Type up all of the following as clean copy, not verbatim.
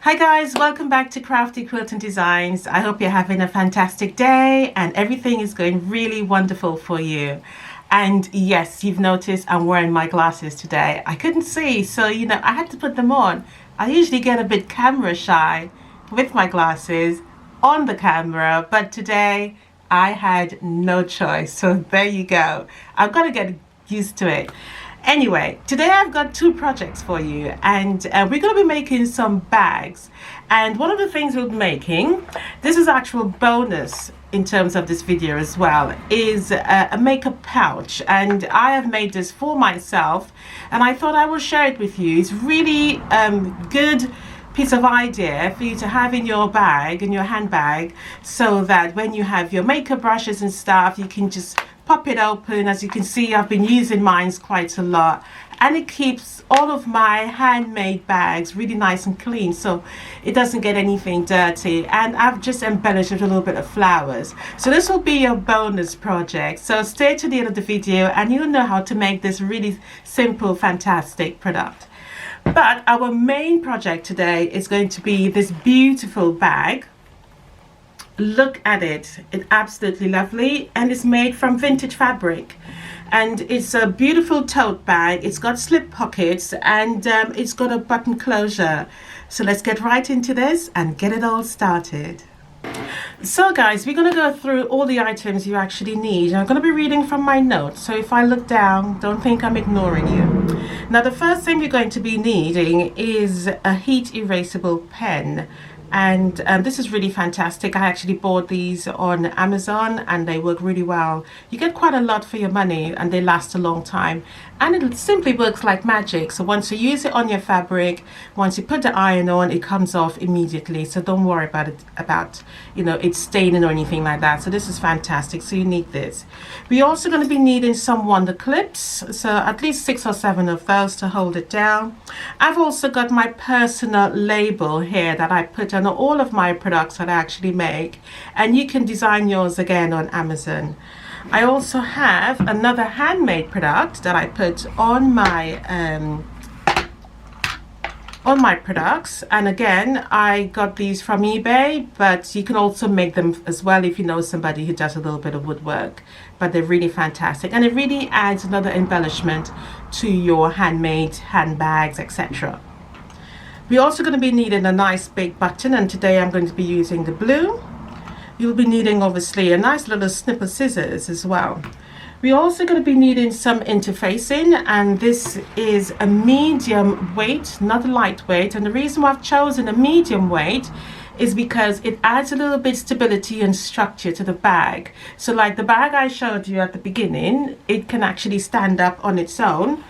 Hi guys, welcome back to Crafty Quilting Designs. I hope you're having a fantastic day and everything is going really wonderful for you. And yes, you've noticed I'm wearing my glasses today. I couldn't see, so I had to put them on. I usually get a bit camera shy with my glasses on the camera, but today I had no choice. So there you go. I've got to get used to it. Anyway, today I've got two projects for you, and we're going to be making some bags. And one of the things we're making, this is actual bonus in terms of this video as well, is a makeup pouch. And I have made this for myself, and I thought I will share it with you. It's really good piece of idea for you to have in your bag, in your handbag, so that when you have your makeup brushes and stuff, you can just pop it open. As you can see, I've been using mine quite a lot, and it keeps all of my handmade bags really nice and clean, so it doesn't get anything dirty. And I've just embellished with a little bit of flowers. So this will be your bonus project, so stay to the end of the video and you'll know how to make this really simple, fantastic product. But our main project today is going to be this beautiful bag. Look at it, it's absolutely lovely, and it's made from vintage fabric, and it's a beautiful tote bag. It's got slip pockets, and it's got a button closure. So let's get right into this and get it all started. So guys, we're going to go through all the items you actually need. I'm going to be reading from my notes, so if I look down, don't think I'm ignoring you. Now the first thing you're going to be needing is a heat erasable pen. And this is really fantastic. I actually bought these on Amazon and they work really well. You get quite a lot for your money and they last a long time, and it simply works like magic. So once you use it on your fabric, once you put the iron on, it comes off immediately. So don't worry about it staining or anything like that. So this is fantastic. So you need this. We're also going to be needing some wonder clips, so at least 6 or 7 of those to hold it down. I've also got my personal label here that I put on all of my products that I actually make, and you can design yours again on Amazon. I also have another handmade product that I put on my products, and again I got these from eBay, but you can also make them as well if you know somebody who does a little bit of woodwork. But they're really fantastic, and it really adds another embellishment to your handmade handbags, etc. We're also going to be needing a nice big button, and today I'm going to be using the blue. You'll be needing obviously a nice little snip of scissors as well. We're also going to be needing some interfacing, and this is a medium weight, not a lightweight. And the reason why I've chosen a medium weight is because it adds a little bit stability and structure to the bag. So like the bag I showed you at the beginning, it can actually stand up on its own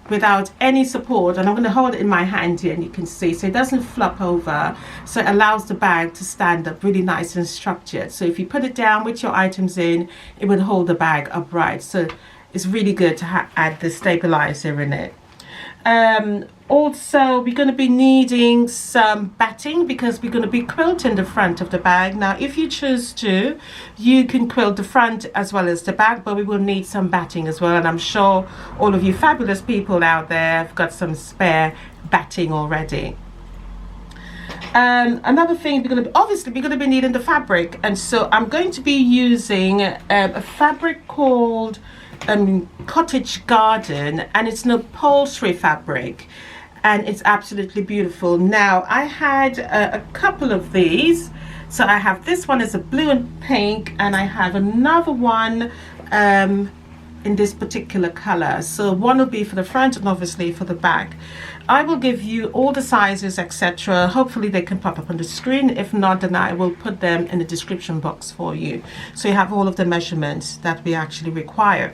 without any support, and I'm going to hold it in my hand here and you can see, so it doesn't flop over, so it allows the bag to stand up really nice and structured. So if you put it down with your items in, it would hold the bag upright. So it's really good to add the stabilizer in it. Also we're going to be needing some batting because we're going to be quilting the front of the bag. Now if you choose to, you can quilt the front as well as the back, but we will need some batting as well, and I'm sure all of you fabulous people out there have got some spare batting already. Another thing, we're going to be needing the fabric, and so I'm going to be using a fabric called Cottage Garden, and it's an upholstery fabric, and it's absolutely beautiful. Now I had a couple of these, so I have this one is a blue and pink, and I have another one in this particular color. So one will be for the front and obviously for the back. I will give you all the sizes, etc. Hopefully they can pop up on the screen. If not, then I will put them in the description box for you, so you have all of the measurements that we actually require.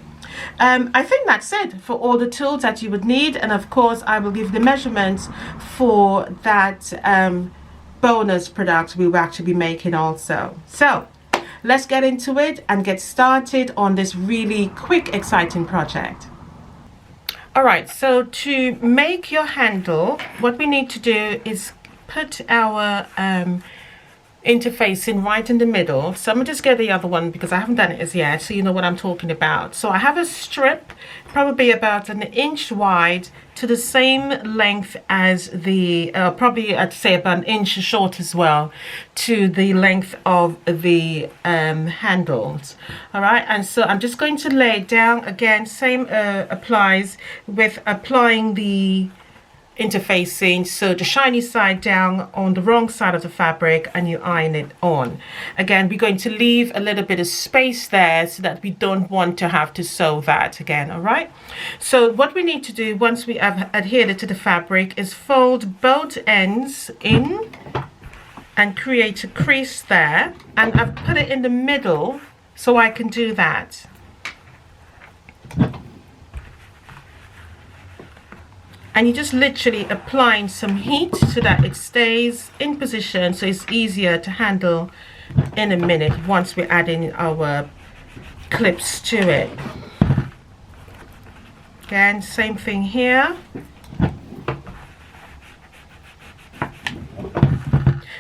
I think that's it for all the tools that you would need, and of course I will give the measurements for that bonus product we will actually be making also. So let's get into it and get started on this really quick, exciting project. Alright, so to make your handle, what we need to do is put our interfacing right in the middle. So I'm gonna just get the other one because I haven't done it as yet, so you know what I'm talking about. So I have a strip probably about 1 inch wide to the same length as the probably I'd say about 1 inch short as well to the length of the handles. All right, and so I'm just going to lay it down again. Same applies with applying the interfacing, so the shiny side down on the wrong side of the fabric, and you iron it on. Again, we're going to leave a little bit of space there so that we don't want to have to sew that again. All right, so what we need to do once we have adhered it to the fabric is fold both ends in and create a crease there, and I've put it in the middle so I can do that. And you're just literally applying some heat so that it stays in position, so it's easier to handle in a minute once we're adding our clips to it. Again, same thing here.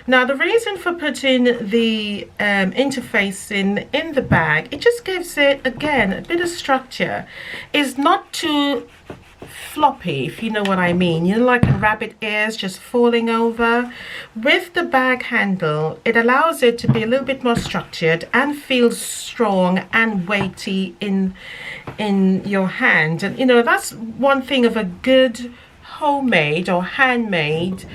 Now the reason for putting the interfacing in the bag, it just gives it, again, a bit of structure. It's not too floppy, if you know what I mean, you know, like rabbit ears just falling over. With the bag handle, it allows it to be a little bit more structured and feels strong and weighty in your hand. And you know, that's one thing of a good homemade or handmade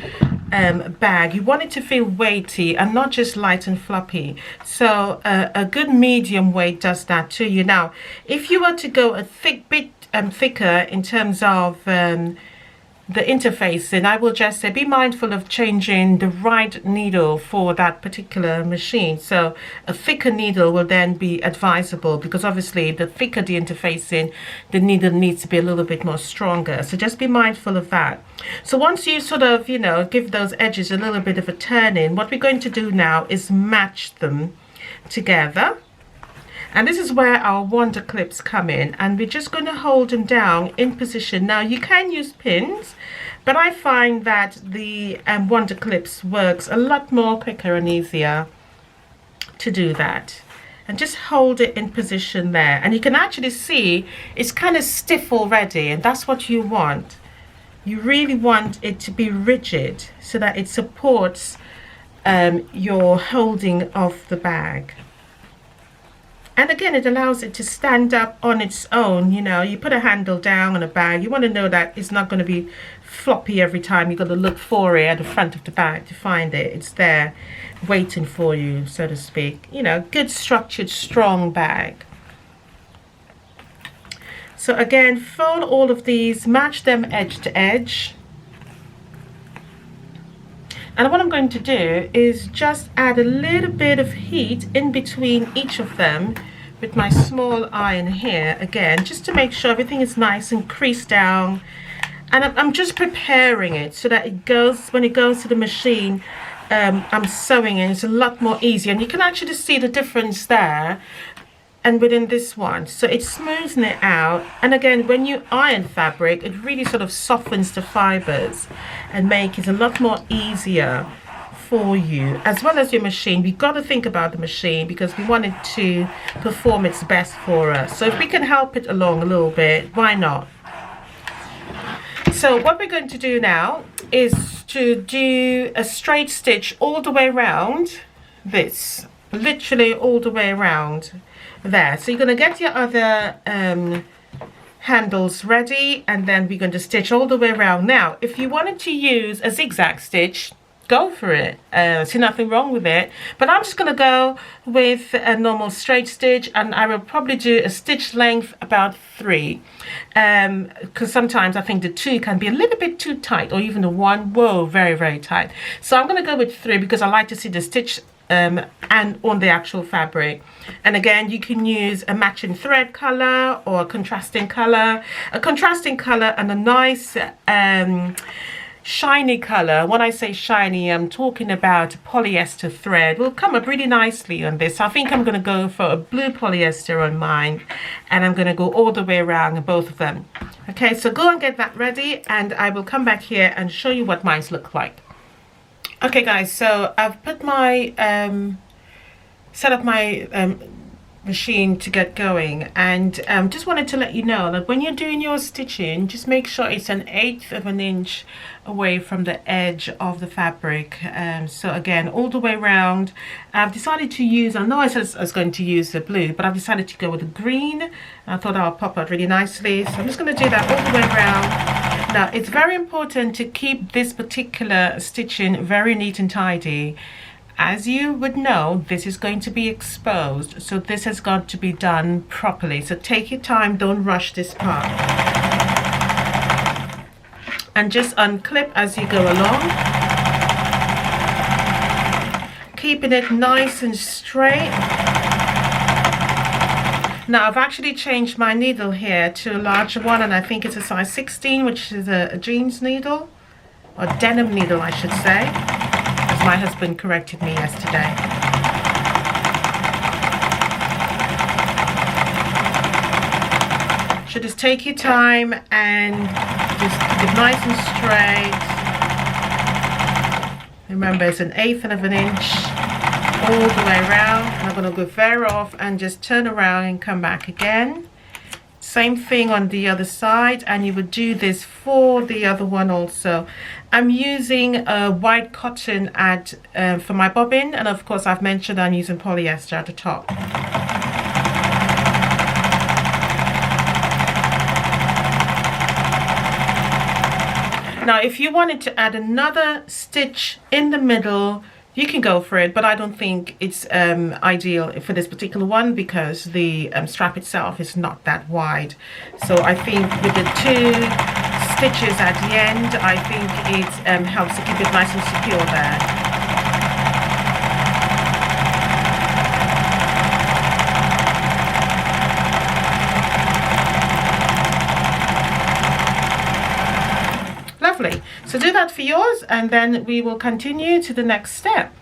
bag. You want it to feel weighty and not just light and floppy. So a good medium weight does that to you. Now if you were to go a bit thicker in terms of the interfacing, I will just say be mindful of changing the right needle for that particular machine. So a thicker needle will then be advisable, because obviously the thicker the interfacing, the needle needs to be a little bit more stronger. So just be mindful of that. So once you sort of, you know, give those edges a little bit of a turn in, what we're going to do now is match them together. And this is where our wonder clips come in, and we're just going to hold them down in position. Now you can use pins, but I find that the wonder clips works a lot more quicker and easier to do that. And just hold it in position there, and you can actually see it's kind of stiff already, and that's what you want. You really want it to be rigid so that it supports your holding of the bag. And again, it allows it to stand up on its own. You know, you put a handle down on a bag, you want to know that it's not going to be floppy every time. You've got to look for it at the front of the bag to find it. It's there waiting for you, so to speak. You know, good structured, strong bag. So again, fold all of these, match them edge to edge. And what I'm going to do is just add a little bit of heat in between each of them with my small iron here, again, just to make sure everything is nice and creased down. And I'm just preparing it so that it goes, when it goes to the machine, I'm sewing it, it's a lot more easier. And you can actually see the difference there and within this one. So it's smoothing it out. And again, when you iron fabric, it really sort of softens the fibers and make it a lot more easier for you, as well as your machine. We've got to think about the machine because we want it to perform its best for us. So if we can help it along a little bit, why not? So what we're going to do now is to do a straight stitch all the way around this, literally all the way around there. So you're going to get your other handles ready, and then we're going to stitch all the way around. Now if you wanted to use a zigzag stitch, go for it. See nothing wrong with it, but I'm just going to go with a normal straight stitch, and I will probably do a stitch length about 3, because sometimes I think the 2 can be a little bit too tight, or even the 1, whoa, very, very tight. So I'm going to go with 3 because I like to see the stitch and on the actual fabric. And again, you can use a matching thread color or a contrasting color. A contrasting color and a nice shiny color. When I say shiny, I'm talking about polyester thread. Will come up really nicely on this. I think I'm going to go for a blue polyester on mine, and I'm going to go all the way around both of them. Okay, so go and get that ready, and I will come back here and show you what mine look like. Okay guys, so I've put my set up my machine to get going, and just wanted to let you know that when you're doing your stitching, just make sure it's 1/8 of an inch away from the edge of the fabric. So again, all the way around. I've decided to use, I know I said I was going to use the blue, but I've decided to go with the green. I thought I'll pop out really nicely, so I'm just going to do that all the way around. Now it's very important to keep this particular stitching very neat and tidy. As you would know, this is going to be exposed, so this has got to be done properly. So take your time, don't rush this part. And just unclip as you go along, keeping it nice and straight. Now I've actually changed my needle here to a larger one, and I think it's a size 16, which is a jeans needle, or denim needle I should say, as my husband corrected me yesterday. So just take your time and just keep it nice and straight. Remember, it's 1/8 of an inch all the way around, and I'm going to go very off and just turn around and come back again. Same thing on the other side, and you would do this for the other one also. I'm using white cotton for my bobbin, and of course I've mentioned I'm using polyester at the top. Now if you wanted to add another stitch in the middle, you can go for it, but I don't think it's ideal for this particular one because the strap itself is not that wide. So I think with the 2 stitches at the end, I think it helps to keep it nice and secure there. Lovely. So do that for yours, and then we will continue to the next step.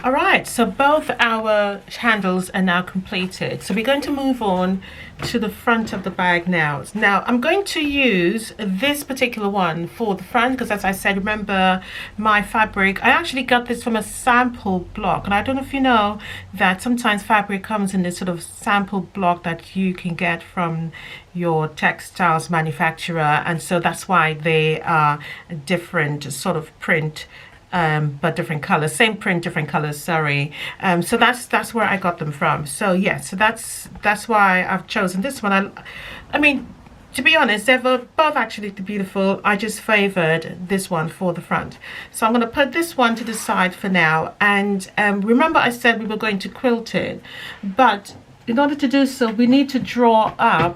All right, so both our handles are now completed. So we're going to move on to the front of the bag now. Now I'm going to use this particular one for the front because, as I said, remember my fabric, I actually got this from a sample block, and I don't know if you know that sometimes fabric comes in this sort of sample block that you can get from your textiles manufacturer, and so that's why they are a different sort of print, but different colors, same print, different colors, sorry. So that's where I got them from. So yeah, so that's why I've chosen this one. I mean, to be honest, they're both actually beautiful. I just favored this one for the front. So I'm going to put this one to the side for now. And remember I said we were going to quilt it, but in order to do so, we need to draw up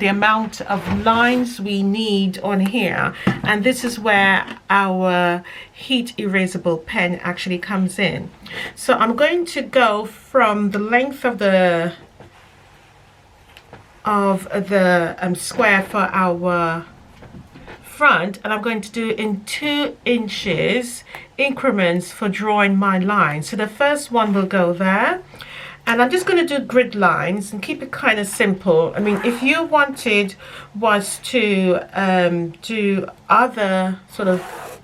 the amount of lines we need on here. And this is where our heat erasable pen actually comes in. So I'm going to go from the length of the square for our front, and I'm going to do in 2 inches increments for drawing my line. So the first one will go there. And I'm just going to do grid lines and keep it kind of simple. I mean, if you wanted was to do other sort of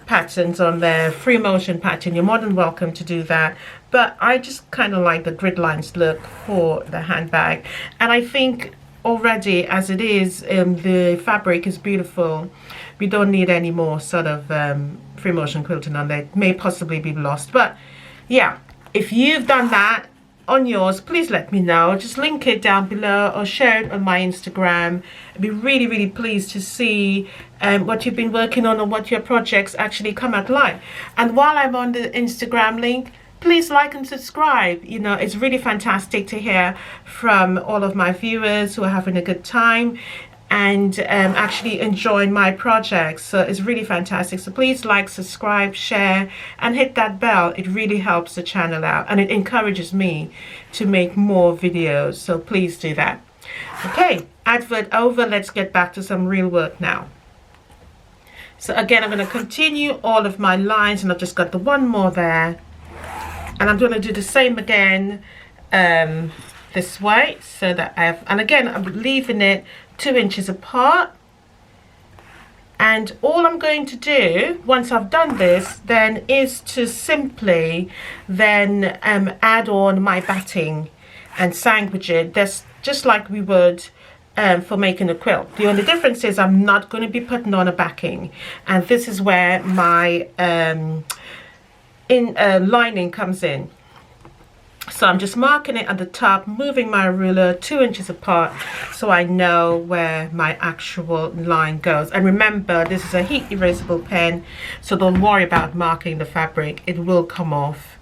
patterns on there, free motion pattern, you're more than welcome to do that. But I just kind of like the grid lines look for the handbag. And I think already as it is, the fabric is beautiful. We don't need any more sort of free motion quilting on there. It may possibly be lost. But yeah, if you've done that on yours, please let me know. Just link it down below or share it on my Instagram. I'd be really pleased to see what you've been working on and what your projects actually come out like. And while I'm on the Instagram link, please like and subscribe. You know, it's really fantastic to hear from all of my viewers who are having a good time and actually enjoying my projects. So it's really fantastic. So please like, subscribe, share, and hit that bell. It really helps the channel out, and it encourages me to make more videos. So please do that. Okay, advert over. Let's get back to some real work now. So again, I'm going to continue all of my lines, and I've just got the one more there, and I'm going to do the same again this way, so that I have, and again I'm leaving it 2 inches apart, And all I'm going to do once I've done this then is to simply then add on my batting and sandwich it. That's just like we would for making a quilt. The only difference is I'm not going to be putting on a backing, and this is where my lining comes in. So I'm just marking it at the top, moving my ruler 2 inches apart so I know where my actual line goes. And remember, this is a heat erasable pen, so don't worry about marking the fabric. It will come off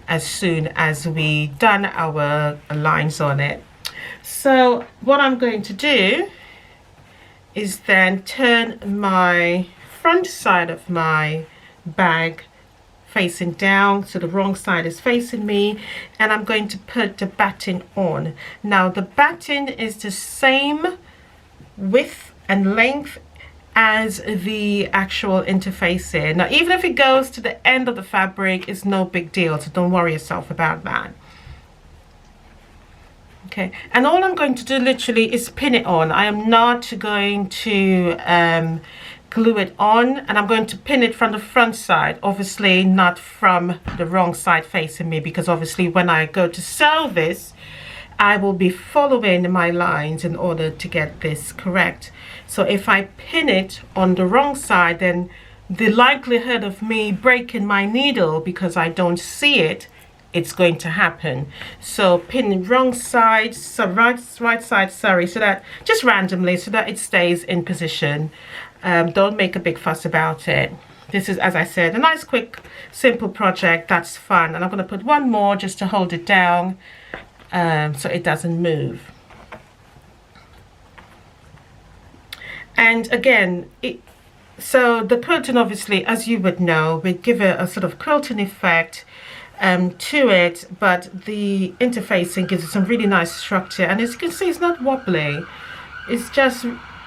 as soon as we done our lines on it. So what I'm going to do is then turn my front side of my bag facing down, so the wrong side is facing me, and I'm going to put the batting on. Now the batting is the same width and length as the actual interfacing. Now even if it goes to the end of the fabric, it's no big deal, so don't worry yourself about that. Okay, and all I'm going to do literally is pin it on. I am not going to glue it on, and I'm going to pin it from the front side, obviously not from the wrong side facing me, because obviously when I go to sew this, I will be following my lines in order to get this correct. So if I pin it on the wrong side, then the likelihood of me breaking my needle because I don't see it, it's going to happen. So pin wrong side, so right side, sorry, so that just randomly, so that it stays in position. Don't make a big fuss about it. This is, as I said, a nice quick simple project that's fun, and I'm going to put one more just to hold it down so it doesn't move. And again, so the quilting, obviously, as you would know, we give it a sort of quilting effect to it, but the interfacing gives it some really nice structure, and as you can see, it's not wobbly. It's just,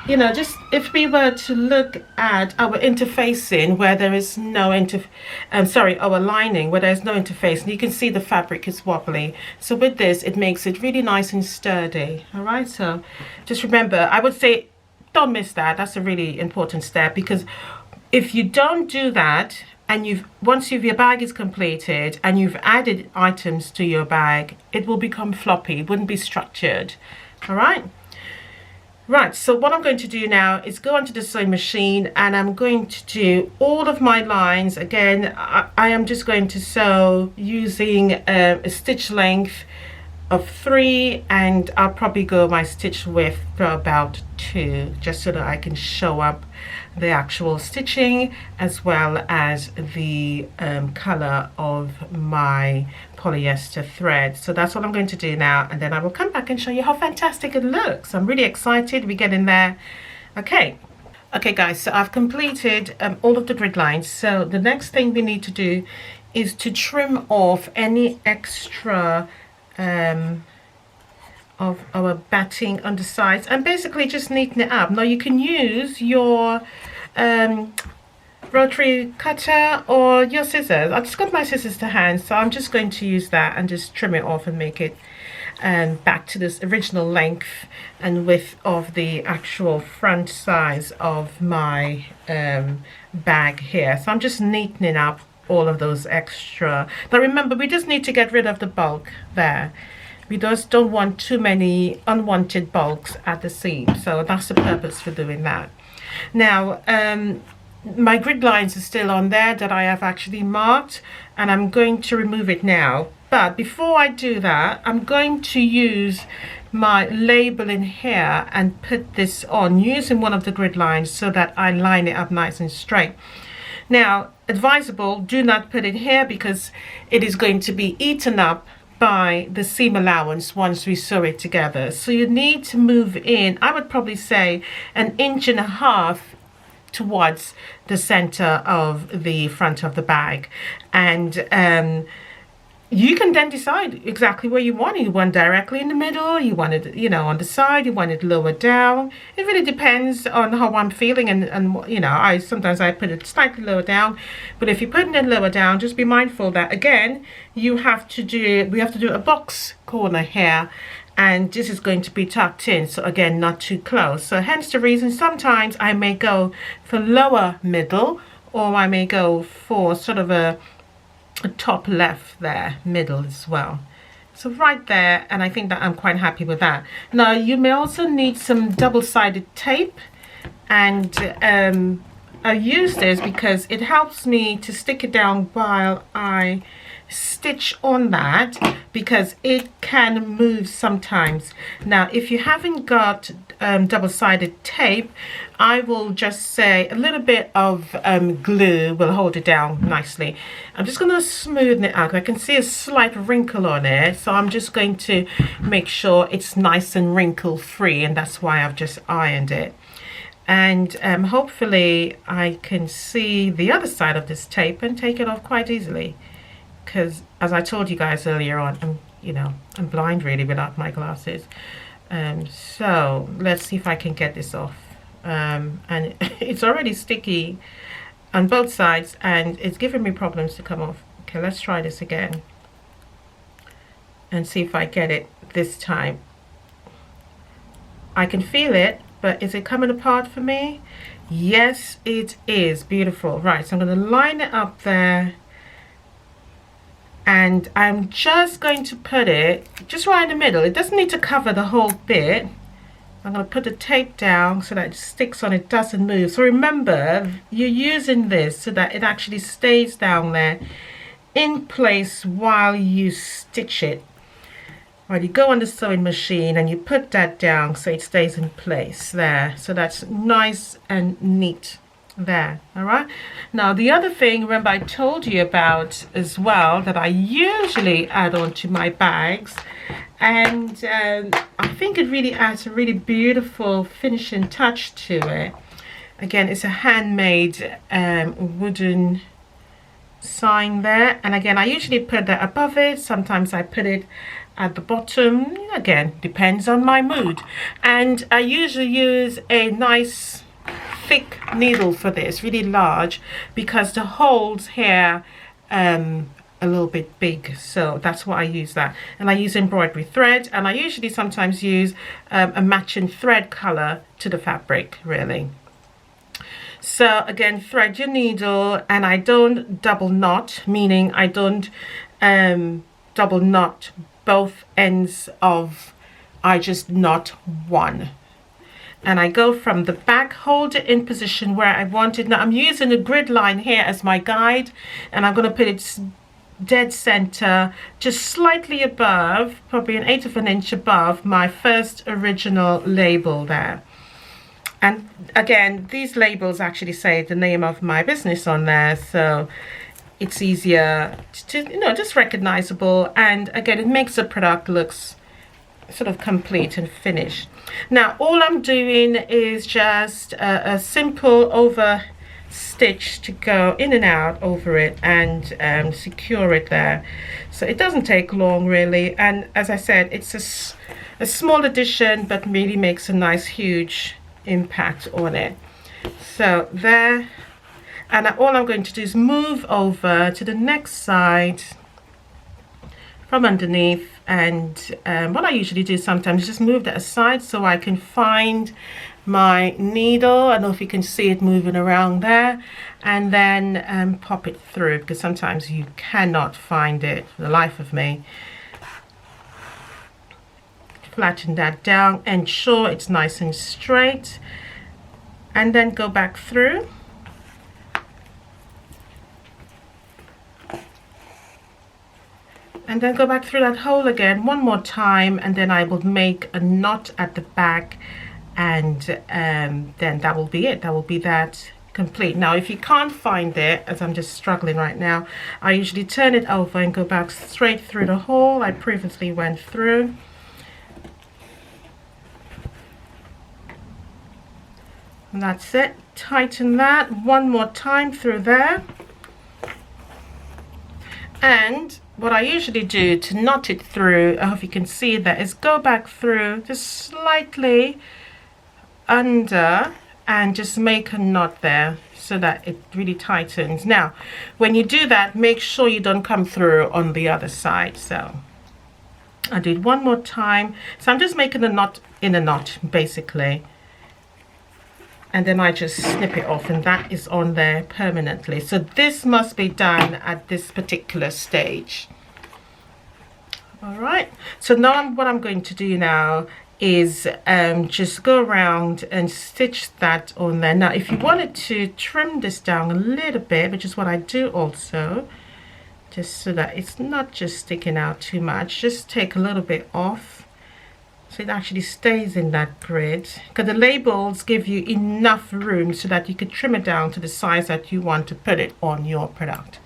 you know, just if we were to look at our interfacing where there is no our lining where there's no interface, and you can see the fabric is wobbly. So with this, it makes it really nice and sturdy. All right, so just remember, I would say don't miss that. That's a really important step, because if you don't do that, and once your bag is completed and you've added items to your bag, it will become floppy, it wouldn't be structured. All right. Right, so what I'm going to do now is go onto the sewing machine, and I'm going to do all of my lines. Again, I am just going to sew using a stitch length of 3, and I'll probably go my stitch width for about 2, just so that I can show up the actual stitching as well as the color of my polyester thread. So that's what I'm going to do now, and then I will come back and show you how fantastic it looks. I'm really excited. We're getting there. Okay guys, so I've completed all of the grid lines. So the next thing we need to do is to trim off any extra of our batting on the sides, and basically just neaten it up. Now you can use your rotary cutter or your scissors. I just got my scissors to hand, so I'm just going to use that and just trim it off and make it back to this original length and width of the actual front size of my bag here. So I'm just neatening up all of those extra. Now remember, we just need to get rid of the bulk there. We just don't want too many unwanted bulks at the seam, so that's the purpose for doing that. Now my grid lines are still on there that I have actually marked, and I'm going to remove it now. But before I do that, I'm going to use my label in here and put this on using one of the grid lines so that I line it up nice and straight. Now, advisable, do not put it here because it is going to be eaten up by the seam allowance once we sew it together. So you need to move in, I would probably say, 1.5 inches towards the center of the front of the bag, and you can then decide exactly where you want it. You want directly in the middle, you want it, you know, on the side, you want it lower down. It really depends on how I'm feeling, and you know, sometimes I put it slightly lower down, but if you're putting it lower down, just be mindful that again we have to do a box corner here, and this is going to be tucked in, so again, not too close. So hence the reason sometimes I may go for lower middle, or I may go for sort of a top left there, middle as well. So right there, and I think that I'm quite happy with that. Now you may also need some double-sided tape, and I use this because it helps me to stick it down while I stitch on that, because it can move sometimes. Now if you haven't got double-sided tape, I will just say a little bit of glue will hold it down nicely. I'm just going to smoothen it out. I can see a slight wrinkle on it, so I'm just going to make sure it's nice and wrinkle free, and that's why I've just ironed it. And hopefully I can see the other side of this tape and take it off quite easily, because as I told you guys earlier on, I'm blind really without my glasses. So let's see if I can get this off. And it's already sticky on both sides, and it's giving me problems to come off. Okay, let's try this again and see if I get it this time. I can feel it, but is it coming apart for me? Yes, it is. Beautiful. Right, so I'm going to line it up there, and I'm just going to put it just right in the middle. It doesn't need to cover the whole bit. I'm going to put the tape down so that it sticks on, it doesn't move. So remember, you're using this so that it actually stays down there in place while you stitch it. Right, you go on the sewing machine and you put that down so it stays in place there. So that's nice and neat there. All right. Now the other thing, remember I told you about as well, that I usually add on to my bags, and I think it really adds a really beautiful finishing touch to it. Again, it's a handmade wooden sign there, and again I usually put that above it. Sometimes I put it at the bottom, again depends on my mood. And I usually use a nice thick needle for this, really large, because the holes here a little bit big, so that's why I use that. And I use embroidery thread, and I usually sometimes use a matching thread color to the fabric, really. So again, thread your needle, and I don't double knot, meaning I don't double knot both ends of, I just knot one. And I go from the back, hold it in position where I want it. Now I'm using a grid line here as my guide, and I'm going to put it dead center, just slightly above, probably 1/8 of an inch above my first original label there. And again, these labels actually say the name of my business on there, so it's easier to, just recognizable, and again it makes the product looks sort of complete and finished. Now all I'm doing is just a simple over stitch to go in and out over it and secure it there. So it doesn't take long really, and as I said, it's a small addition but really makes a nice huge impact on it. So there, and all I'm going to do is move over to the next side from underneath, and what I usually do sometimes is just move that aside so I can find my needle. I don't know if you can see it moving around there, and then pop it through, because sometimes you cannot find it for the life of me. Flatten that down, ensure it's nice and straight, and then go back through. And then go back through that hole again one more time, and then I will make a knot at the back, and then that will be it. That will be that complete. Now if you can't find it, as I'm just struggling right now, I usually turn it over and go back straight through the hole I previously went through. And that's it. Tighten that one more time through there. And what I usually do to knot it through, I hope you can see that, is go back through just slightly under and just make a knot there so that it really tightens. Now when you do that, make sure you don't come through on the other side. So I do it one more time. So I'm just making a knot in a knot basically, and then I just snip it off, and that is on there permanently. So this must be done at this particular stage. All right, so now what I'm going to do now is just go around and stitch that on there. Now if you wanted to trim this down a little bit, which is what I do also, just so that it's not just sticking out too much, just take a little bit off so it actually stays in that grid, because the labels give you enough room so that you could trim it down to the size that you want to put it on your product.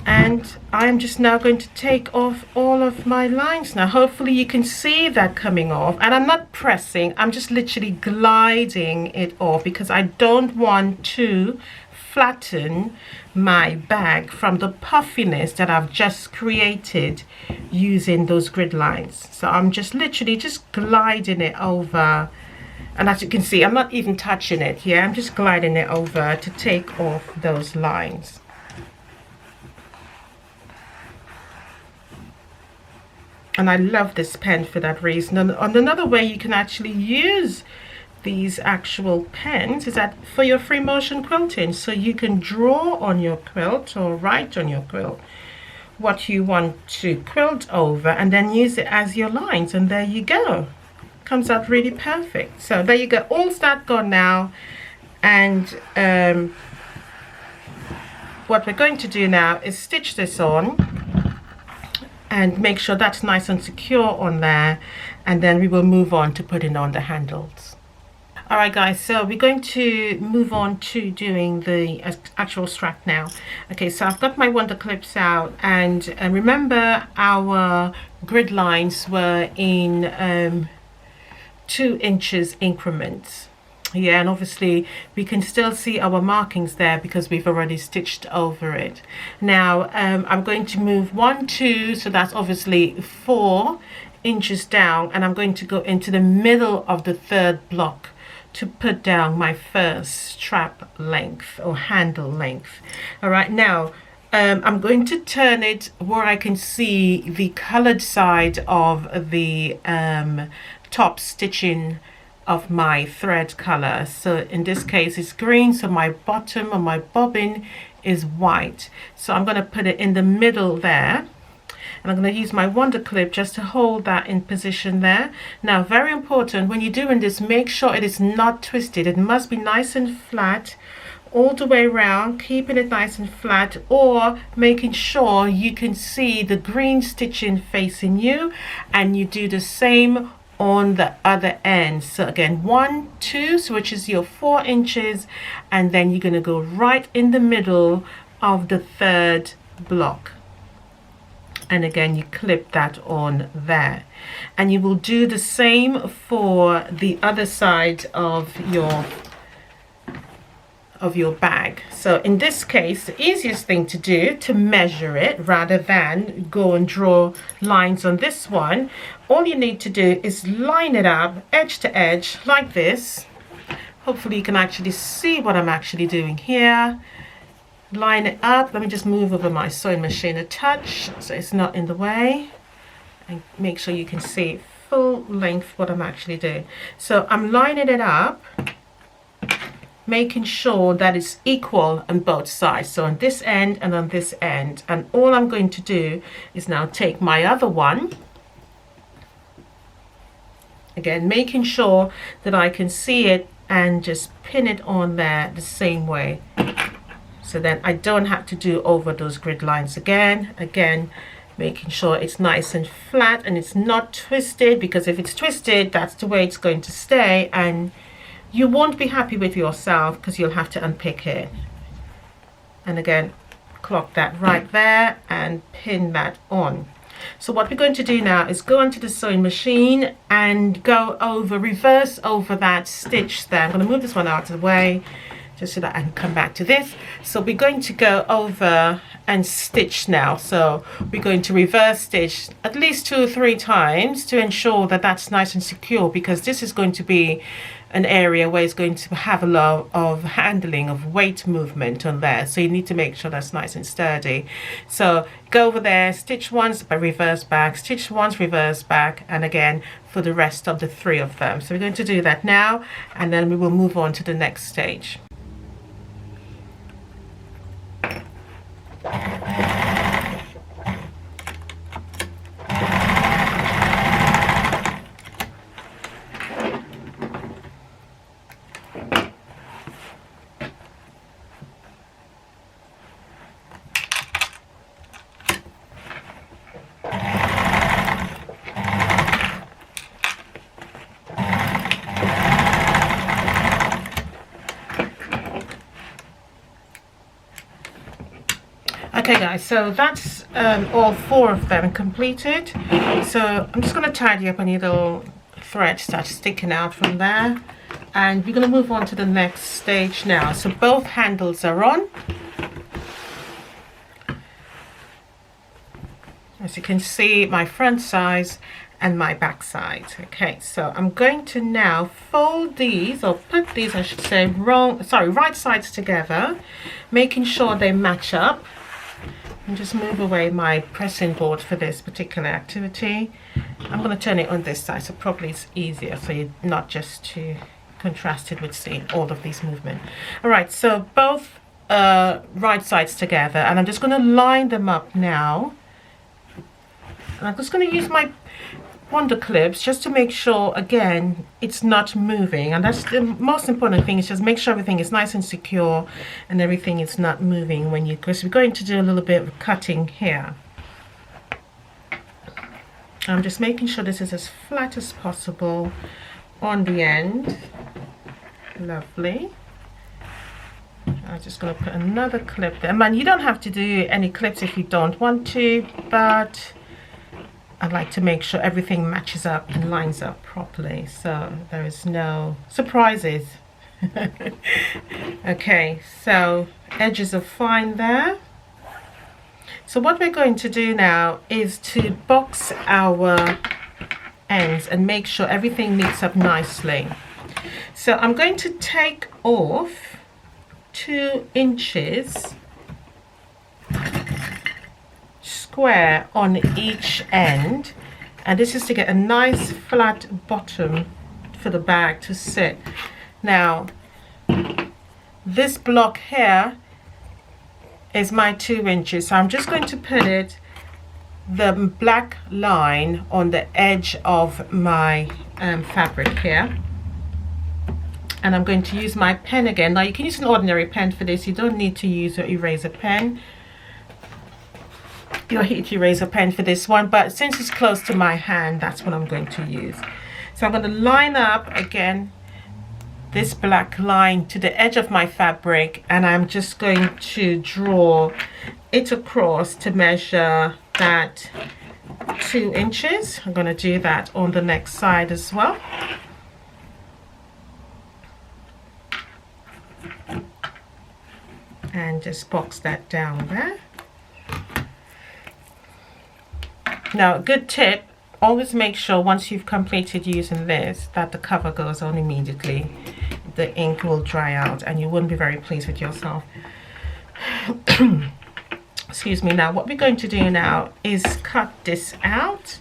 And I'm just now going to take off all of my lines now. Hopefully you can see that coming off, and I'm not pressing, I'm just literally gliding it off because I don't want to flatten my bag from the puffiness that I've just created using those grid lines. So I'm just literally just gliding it over, and as you can see, I'm not even touching it here. I'm just gliding it over to take off those lines. And I love this pen for that reason. And another way you can actually use these actual pens is that for your free motion quilting, so you can draw on your quilt or write on your quilt what you want to quilt over, and then use it as your lines, and there you go. Comes out really perfect. So there you go, all's that gone now. And what we're going to do now is stitch this on and make sure that's nice and secure on there, and then we will move on to putting on the handles. All right guys, so we're going to move on to doing the actual strap now. Okay, so I've got my wonder clips out, and remember our grid lines were in 2 inches increments. Yeah, and obviously we can still see our markings there because we've already stitched over it. Now I'm going to move 1, 2, so that's obviously 4 inches down, and I'm going to go into the middle of the 3rd block to put down my first strap length or handle length. All right, now I'm going to turn it where I can see the colored side of the top stitching of my thread color. So in this case it's green, so my bottom of my bobbin is white. So I'm going to put it in the middle there, and I'm going to use my wonder clip just to hold that in position there. Now very important, when you're doing this, make sure it is not twisted. It must be nice and flat all the way around, keeping it nice and flat, or making sure you can see the green stitching facing you, and you do the same on the other end. So again, 1, 2, so which is your 4 inches, and then you're going to go right in the middle of the 3rd block, and again you clip that on there, and you will do the same for the other side of your bag. So in this case, the easiest thing to do to measure it rather than go and draw lines on this one, all you need to do is line it up edge to edge like this. Hopefully you can actually see what I'm actually doing here. Line it up. Let me just move over my sewing machine a touch so it's not in the way, and make sure you can see full length what I'm actually doing. So I'm lining it up, making sure that it's equal on both sides, so on this end and on this end. And all I'm going to do is now take my other one, again making sure that I can see it, and just pin it on there the same way, so then I don't have to do over those grid lines again. Making sure it's nice and flat and it's not twisted, because if it's twisted, that's the way it's going to stay, and you won't be happy with yourself because you'll have to unpick it. And again, clock that right there and pin that on. So what we're going to do now is go onto the sewing machine and go over, reverse over that stitch there. I'm going to move this one out of the way just so that I can come back to this. So we're going to go over and stitch now. So we're going to reverse stitch at least 2 or 3 times to ensure that that's nice and secure, because this is going to be an area where it's going to have a lot of handling of weight movement on there, so you need to make sure that's nice and sturdy. So go over there, stitch once but reverse back, stitch once, reverse back, and again for the rest of the 3 of them. So we're going to do that now, and then we will move on to the next stage. Okay guys, so that's all 4 of them completed. So I'm just going to tidy up any little threads that's sticking out from there, and we're going to move on to the next stage now. So both handles are on. As you can see, my front sides and my back side. Okay, so I'm going to now fold these, or put these, I should say, right sides together, making sure they match up. And just move away my pressing board for this particular activity. I'm going to turn it on this side, so probably it's easier for you not just to contrast it with seeing all of these movements. All right, so both right sides together, and I'm just going to line them up now. And I'm just going to use my wonder clips just to make sure, again, it's not moving. And that's the most important thing, is just make sure everything is nice and secure and everything is not moving when you, because we're going to do a little bit of cutting here. I'm just making sure this is as flat as possible on the end. Lovely. I'm just going to put another clip there. Man, you don't have to do any clips if you don't want to, but I like to make sure everything matches up and lines up properly, so there is no surprises. Okay, so edges are fine there. So what we're going to do now is to box our ends and make sure everything meets up nicely. So I'm going to take off 2 inches square on each end, and this is to get a nice flat bottom for the bag to sit. Now this block here is my 2 inches, so I'm just going to put it, the black line, on the edge of my fabric here, and I'm going to use my pen again. Now you can use an ordinary pen for this, you don't need to use an eraser pen, your heat eraser pen for this one, but since it's close to my hand, that's what I'm going to use. So I'm going to line up again this black line to the edge of my fabric, and I'm just going to draw it across to measure that 2 inches. I'm going to do that on the next side as well. And just box that down there. Now, a good tip, always make sure once you've completed using this that the cover goes on immediately. The ink will dry out and you wouldn't be very pleased with yourself. Excuse me. Now what we're going to do now is cut this out.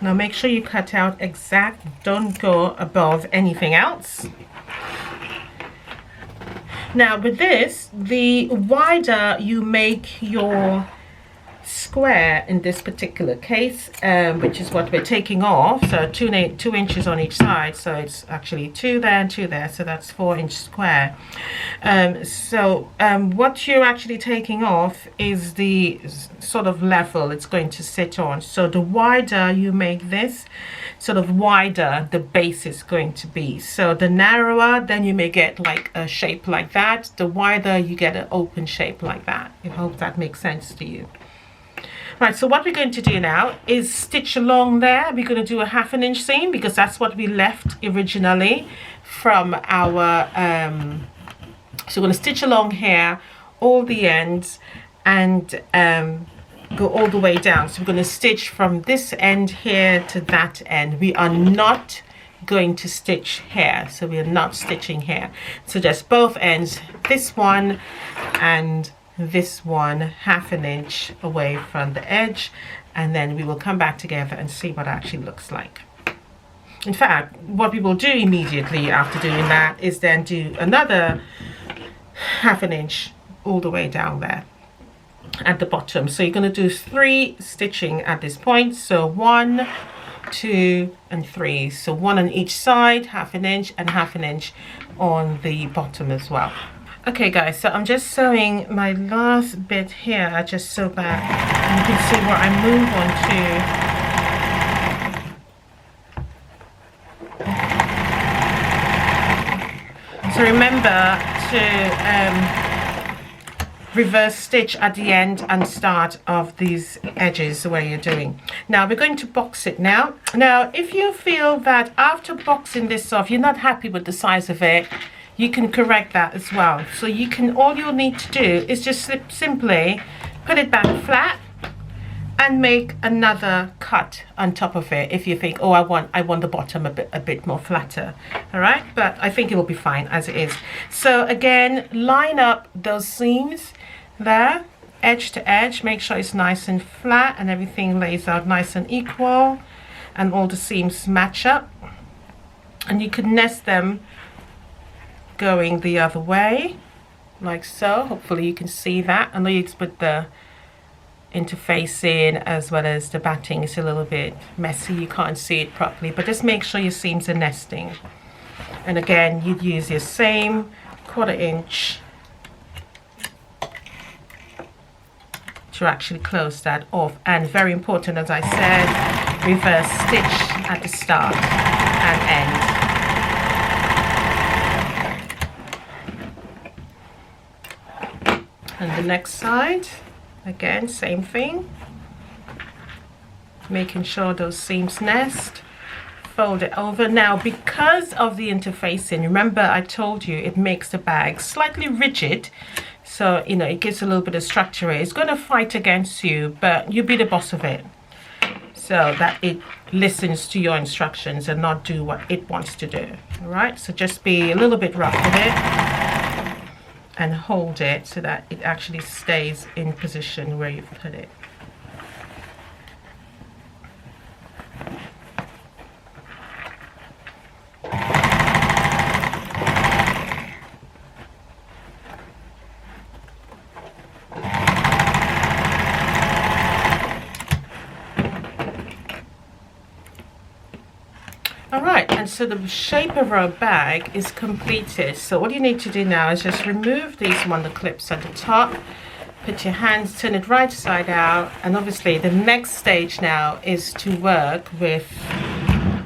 Now make sure you cut out exact, don't go above anything else. Now with this, the wider you make your square in this particular case, which is what we're taking off, so 2 inches on each side, so it's actually 2 there and 2 there, so that's 4-inch square. What you're actually taking off is the sort of level it's going to sit on. So the wider you make this, sort of wider the base is going to be. So the narrower, then you may get like a shape like that. The wider, you get an open shape like that. I hope that makes sense to you. Right, so what we're going to do now is stitch along there. We're going to do a 1/2 inch seam because that's what we left originally from our So we're going to stitch along here, all the ends, and go all the way down. So we're going to stitch from this end here to that end. We are not going to stitch here, so we are not stitching here. So just both ends, this one and this one, 1/2 inch away from the edge, and then we will come back together and see what it actually looks like. In fact, what we will do immediately after doing that is then do another 1/2 inch all the way down there at the bottom. So you're going to do 3 stitching at this point. So 1, 2 and 3. So 1 on each side, 1/2 inch, and 1/2 inch on the bottom as well. Okay guys, so I'm just sewing my last bit here, just so back, and you can see where I move on to. So remember to reverse stitch at the end and start of these edges where you're doing. Now we're going to box it now. Now if you feel that after boxing this off you're not happy with the size of it, you can correct that as well. So you can, all you'll need to do is just simply put it back flat and make another cut on top of it if you think, oh, I want the bottom a bit more flatter. All right, but I think it will be fine as it is. So again, line up those seams there, edge to edge, make sure it's nice and flat and everything lays out nice and equal and all the seams match up, and you can nest them going the other way like so. Hopefully you can see that. I know you put the interfacing as well as the batting is a little bit messy, you can't see it properly, but just make sure your seams are nesting. And again, you'd use your same 1/4 inch to actually close that off. And very important, as I said, reverse stitch at the start and end. And the next side, again, same thing, making sure those seams nest, fold it over. Now because of the interfacing, remember I told you it makes the bag slightly rigid, so you know it gives a little bit of structure. It's going to fight against you, but you be the boss of it so that it listens to your instructions and not do what it wants to do. All right, so just be a little bit rough with it and hold it so that it actually stays in position where you've put it. Alright, and so the shape of our bag is completed. So what you need to do now is just remove these wonder clips at the top, put your hands, turn it right side out, and obviously the next stage now is to work with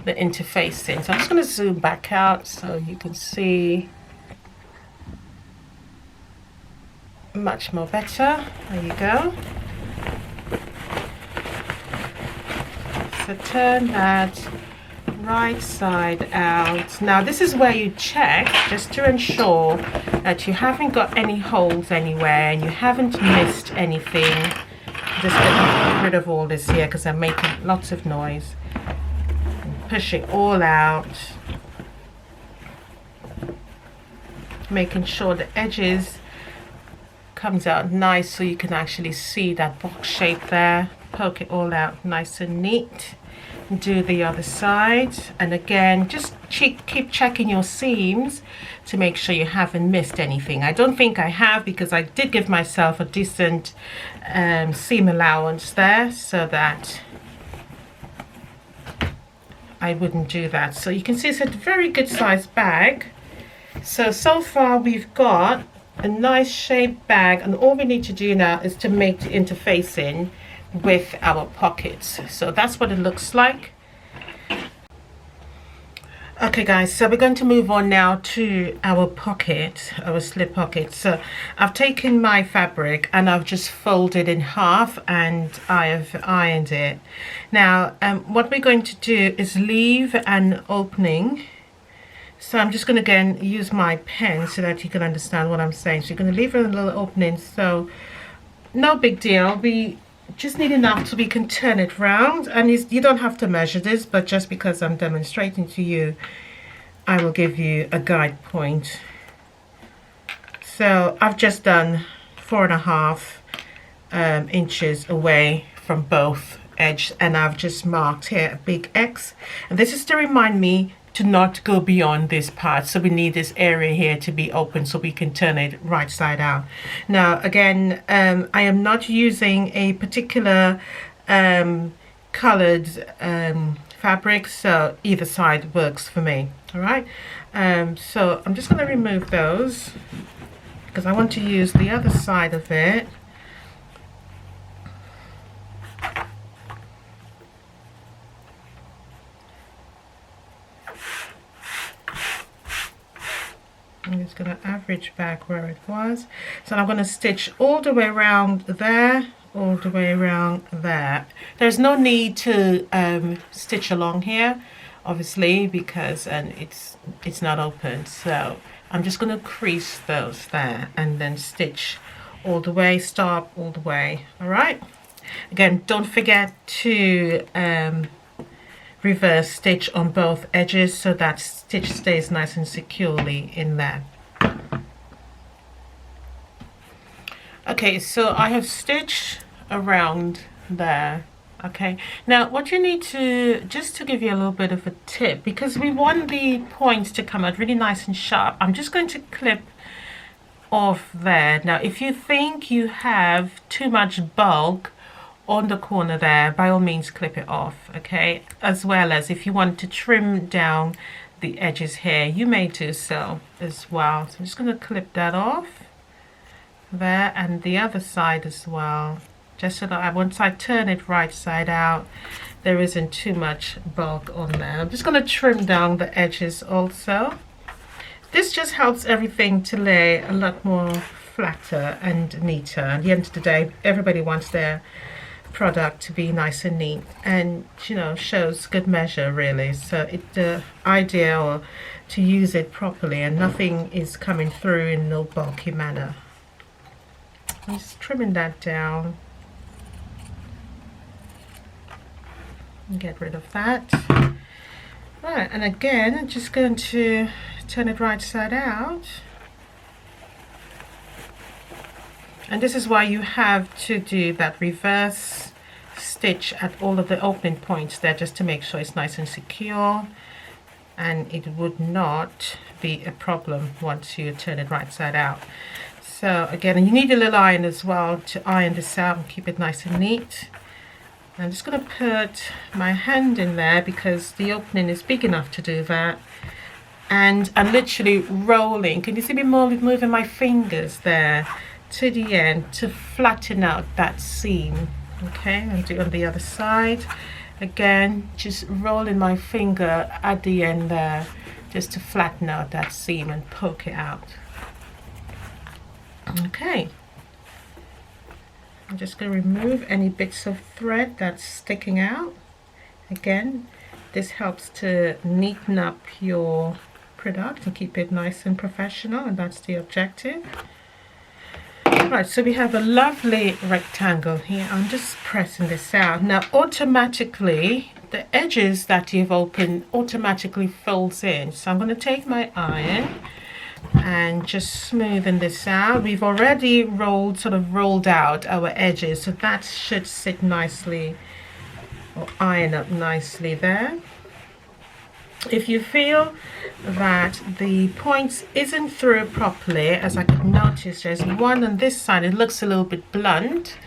the interfacing. So I'm just going to zoom back out so you can see much more better. There you go. So turn that right side out. Now this is where you check just to ensure that you haven't got any holes anywhere and you haven't missed anything. Just get rid of all this here because I'm making lots of noise. And push it all out, making sure the edges comes out nice so you can actually see that box shape there. Poke it all out nice and neat. Do the other side, and again just keep checking your seams to make sure you haven't missed anything. I don't think I have, because I did give myself a decent seam allowance there so that I wouldn't do that. So you can see it's a very good sized bag. So far we've got a nice shaped bag, and all we need to do now is to make the interfacing with our pockets. So that's what it looks like. Okay guys, so we're going to move on now to our pocket, our slip pocket. So I've taken my fabric and I've just folded in half and I have ironed it. Now what we're going to do is leave an opening So I'm just going to again use my pen so that you can understand what I'm saying. So you're going to leave a little opening, so no big deal. We just need enough so we can turn it round, and you don't have to measure this, but just because I'm demonstrating to you, I will give you a guide point. So I've just done 4.5 inches away from both edges, and I've just marked here a big X, and this is to remind me to not go beyond this part. So we need this area here to be open so we can turn it right side out. Now again, I am not using a particular colored fabric, so either side works for me. All right, so I'm just going to remove those because I want to use the other side of it. I'm just going to average back where it was. So I'm going to stitch all the way around there, all the way around there. There's no need to stitch along here, obviously, because it's not open. So I'm just going to crease those there and then stitch all the way, stop all the way. All right. Again, don't forget to reverse stitch on both edges so that stitch stays nice and securely in there. Okay, so I have stitched around there. Okay, now what you need to, just to give you a little bit of a tip, because we want the points to come out really nice and sharp, I'm just going to clip off there. Now if you think you have too much bulk on the corner there, by all means clip it off, okay? As well as if you want to trim down the edges here, you may do so as well. So I'm just going to clip that off there, and the other side as well, just so that once I turn it right side out, there isn't too much bulk on there. I'm just going to trim down the edges also. This just helps everything to lay a lot more flatter and neater. At the end of the day, everybody wants their product to be nice and neat, and you know, shows good measure really. So it's ideal to use it properly and nothing is coming through in no bulky manner. I'm just trimming that down and get rid of that. Right, and again I'm just going to turn it right side out. And this is why you have to do that reverse stitch at all of the opening points there, just to make sure it's nice and secure, and it would not be a problem once you turn it right side out. So again, you need a little iron as well to iron this out and keep it nice and neat. I'm just going to put my hand in there because the opening is big enough to do that, and I'm literally rolling. Can you see me moving my fingers there to the end to flatten out that seam? Okay, and do it on the other side. Again, just rolling my finger at the end there just to flatten out that seam and poke it out. Okay, I'm just going to remove any bits of thread that's sticking out. Again, this helps to neaten up your product and keep it nice and professional, and that's the objective. Right, so we have a lovely rectangle here. I'm just pressing this out. Now automatically the edges that you've opened automatically folds in. So I'm going to take my iron and just smoothen this out. We've already rolled out our edges, so that should sit nicely or iron up nicely there. If you feel that the points isn't through properly, as I could notice there's one on this side, it looks a little bit blunt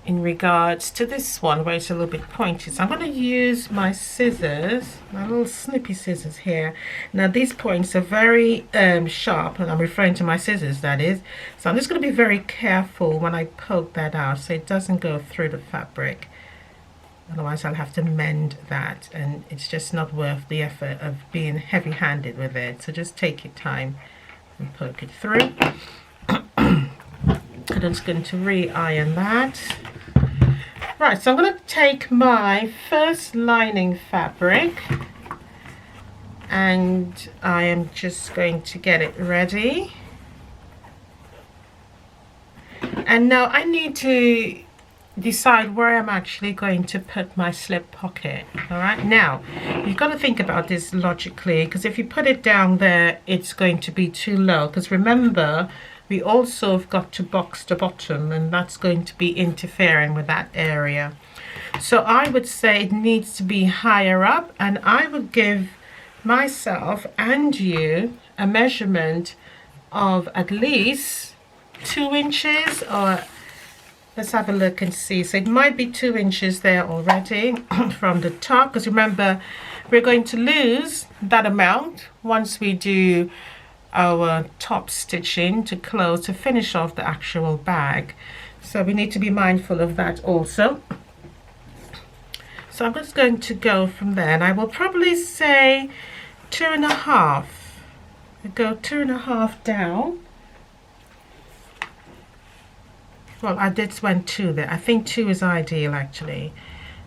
in regards to this one where it's a little bit pointy. So I'm going to use my scissors, my little snippy scissors here. Now these points are very sharp, and I'm referring to my scissors, that is. So I'm just going to be very careful when I poke that out so it doesn't go through the fabric. Otherwise I'll have to mend that, and it's just not worth the effort of being heavy-handed with it. So just take your time and poke it through. And I'm just going to re-iron that. Right, so I'm going to take my first lining fabric and I am just going to get it ready. And now I need to decide where I'm actually going to put my slip pocket. All right, now you've got to think about this logically, because if you put it down there, it's going to be too low, because remember, we also have got to box the bottom, and that's going to be interfering with that area. So I would say it needs to be higher up, and I would give myself and you a measurement of at least 2 inches, or let's have a look and see. So it might be 2 inches there already from the top, because remember, we're going to lose that amount once we do our top stitching to close, to finish off the actual bag. So we need to be mindful of that also. So I'm just going to go from there, and I will probably say 2.5. Go 2.5 down. Well, I did went 2 there. I think 2 is ideal actually.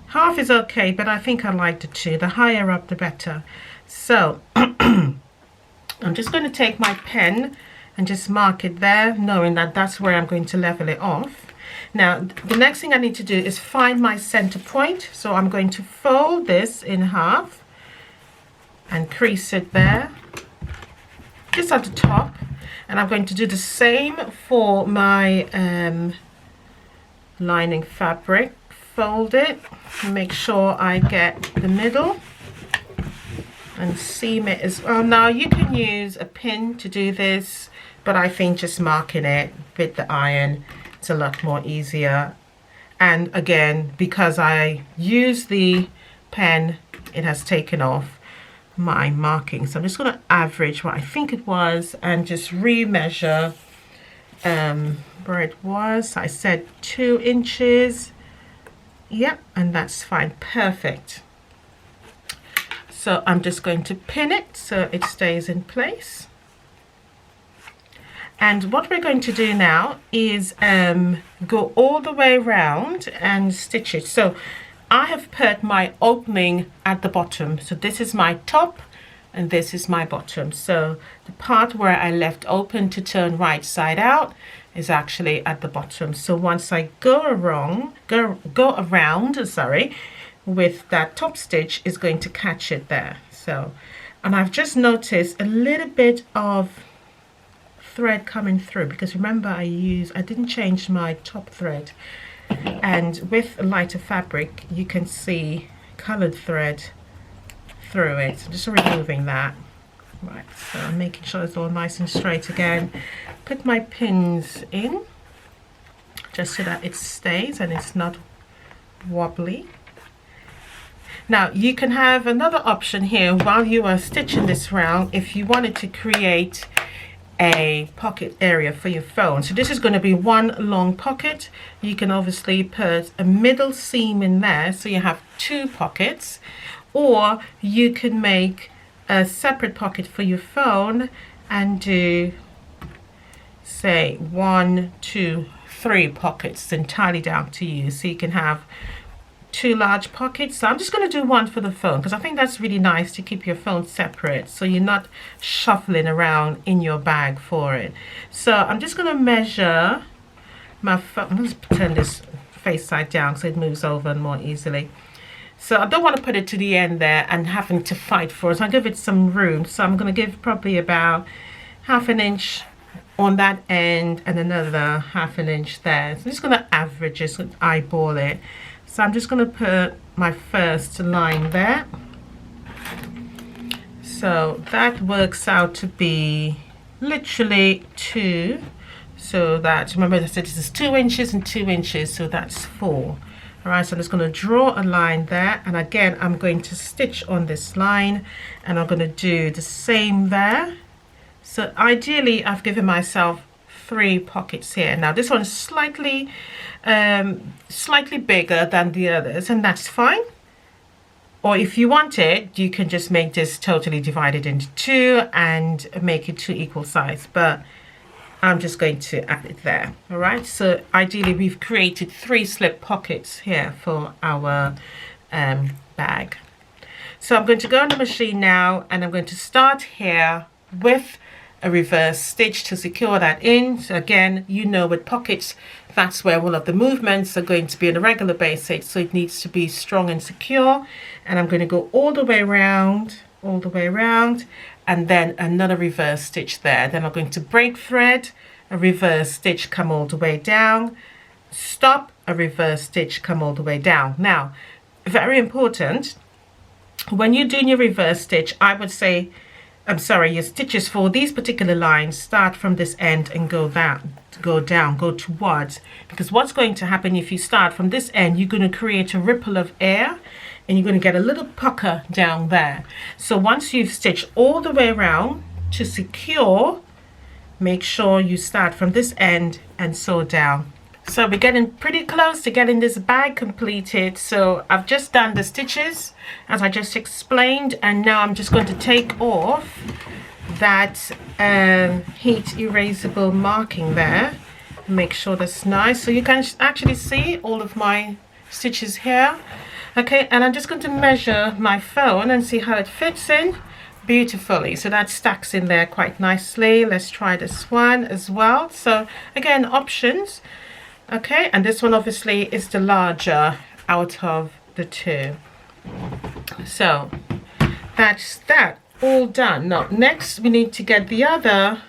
Half is okay, but I think I like the 2. The higher up, the better. So I'm just going to take my pen and just mark it there, knowing that that's where I'm going to level it off. Now, the next thing I need to do is find my center point. So I'm going to fold this in half and crease it there, just at the top. And I'm going to do the same for my lining fabric. Fold it, make sure I get the middle, and seam it as well. Now you can use a pin to do this, but I think just marking it with the iron, it's a lot more easier. And again, because I use the pen, it has taken off my marking. So I'm just going to average what I think it was and just remeasure where it was. I said 2 inches. Yep, and that's fine. Perfect. So I'm just going to pin it so it stays in place. And what we're going to do now is go all the way around and stitch it. So I have put my opening at the bottom. So this is my top and this is my bottom. So the part where I left open to turn right side out is actually at the bottom. So once I go around, with that top stitch, is going to catch it there. So, and I've just noticed a little bit of thread coming through, because remember I didn't change my top thread, and with a lighter fabric you can see colored thread through it. So just removing that. Right, so I'm making sure it's all nice and straight again. Put my pins in just so that it stays and it's not wobbly. Now you can have another option here while you are stitching this round if you wanted to create a pocket area for your phone. So this is going to be one long pocket. You can obviously put a middle seam in there so you have 2 pockets, or you can make a separate pocket for your phone and do, say, 1, 2, 3 pockets. It's entirely down to you. So you can have 2 large pockets. So I'm just going to do one for the phone, because I think that's really nice to keep your phone separate so you're not shuffling around in your bag for it. So I'm just going to measure my phone. I'm going to turn this face side down so it moves over more easily. So I don't want to put it to the end there and having to fight for it. So I'll give it some room. So I'm going to give probably about 1/2 inch on that end and another 1/2 inch there. So I'm just going to average it, eyeball it. So I'm just going to put my first line there. So that works out to be literally 2. So that, remember I said this is 2 inches and 2 inches, so that's 4. All right, so I'm just going to draw a line there, and again I'm going to stitch on this line, and I'm going to do the same there. So ideally I've given myself 3 pockets here. Now this one is slightly bigger than the others, and that's fine. Or if you want it, you can just make this totally divided into 2 and make it 2 equal size, but I'm just going to add it there. All right, so ideally we've created 3 slip pockets here for our bag. So I'm going to go on the machine now, and I'm going to start here with a reverse stitch to secure that in. So again, you know, with pockets, that's where all of the movements are going to be on a regular basis, so it needs to be strong and secure. And I'm going to go all the way around, and then another reverse stitch there. Then I'm going to break thread, a reverse stitch, come all the way down, stop, a reverse stitch, come all the way down. Now, very important, when you're doing your reverse stitch, I would say, your stitches for these particular lines start from this end and go down, go towards, because what's going to happen if you start from this end, you're going to create a ripple of air, and you're going to get a little pucker down there. So once you've stitched all the way around to secure, make sure you start from this end and sew down. So we're getting pretty close to getting this bag completed. So I've just done the stitches as I just explained, and now I'm just going to take off that heat erasable marking there. Make sure that's nice, so you can actually see all of my stitches here. Okay, and I'm just going to measure my phone and see how it fits in beautifully. So that stacks in there quite nicely. Let's try this one as well. So again, options. Okay, and this one obviously is the larger out of the two. So that's that all done. Now next we need to get the other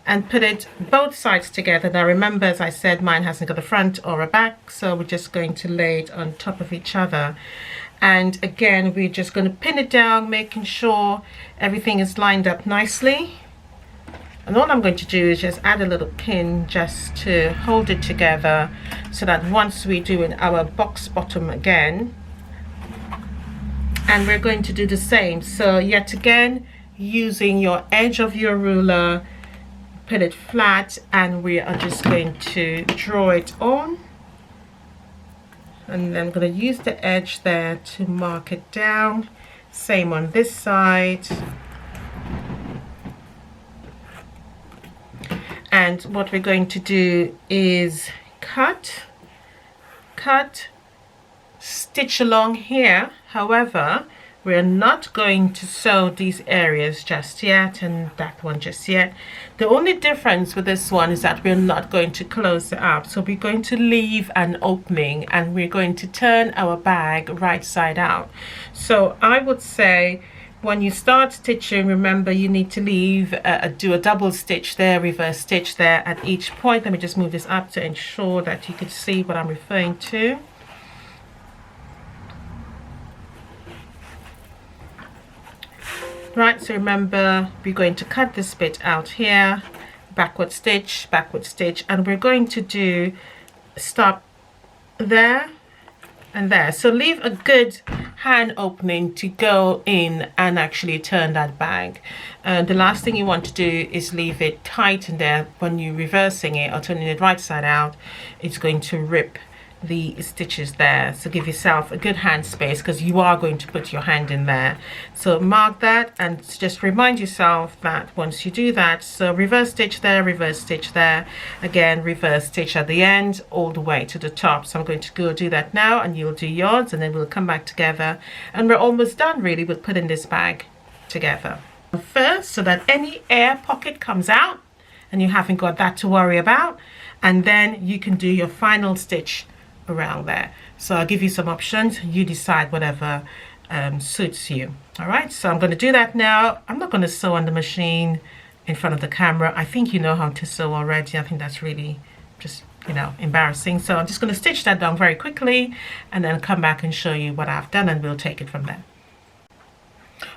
and put it both sides together. Now remember, as I said, mine hasn't got a front or a back, so we're just going to lay it on top of each other. And again, we're just going to pin it down, making sure everything is lined up nicely. And all I'm going to do is just add a little pin just to hold it together, so that once we do in our box bottom again, and we're going to do the same. So yet again, using your edge of your ruler, put it flat, and we are just going to draw it on. And then I'm going to use the edge there to mark it down. Same on this side. And what we're going to do is cut, stitch along here. However, we're not going to sew these areas just yet, and that one just yet. The only difference with this one is that we're not going to close it up. So we're going to leave an opening, and we're going to turn our bag right side out. So I would say, when you start stitching, remember you need to leave, do a double stitch there, reverse stitch there at each point. Let me just move this up to ensure that you can see what I'm referring to. Right, so remember, we're going to cut this bit out here, backward stitch, and we're going to do stop there and there. So leave a good hand opening to go in and actually turn that bag. The last thing you want to do is leave it tight in there. When you're reversing it or turning it right side out, it's going to rip the stitches there. So give yourself a good hand space, because you are going to put your hand in there. So mark that, and just remind yourself that once you do that, so reverse stitch there, again reverse stitch at the end all the way to the top. So I'm going to go do that now, and you'll do yours, and then we'll come back together, and we're almost done really with putting this bag together. First, so that any air pocket comes out and you haven't got that to worry about, and then you can do your final stitch around there. So I'll give you some options, you decide whatever suits you. All right, so I'm going to do that now. I'm not going to sew on the machine in front of the camera. I think you know how to sew already. I think that's really just, you know, embarrassing. So I'm just going to stitch that down very quickly and then come back and show you what I've done, and we'll take it from there.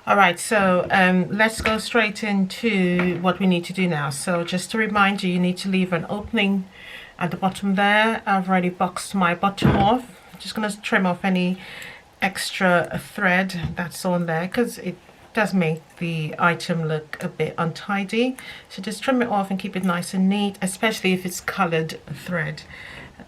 All right, so let's go straight into what we need to do now. So just to remind you, you need to leave an opening at the bottom there. I've already boxed my bottom off. I'm just going to trim off any extra thread that's on there, because it does make the item look a bit untidy. So just trim it off and keep it nice and neat, especially if it's colored thread.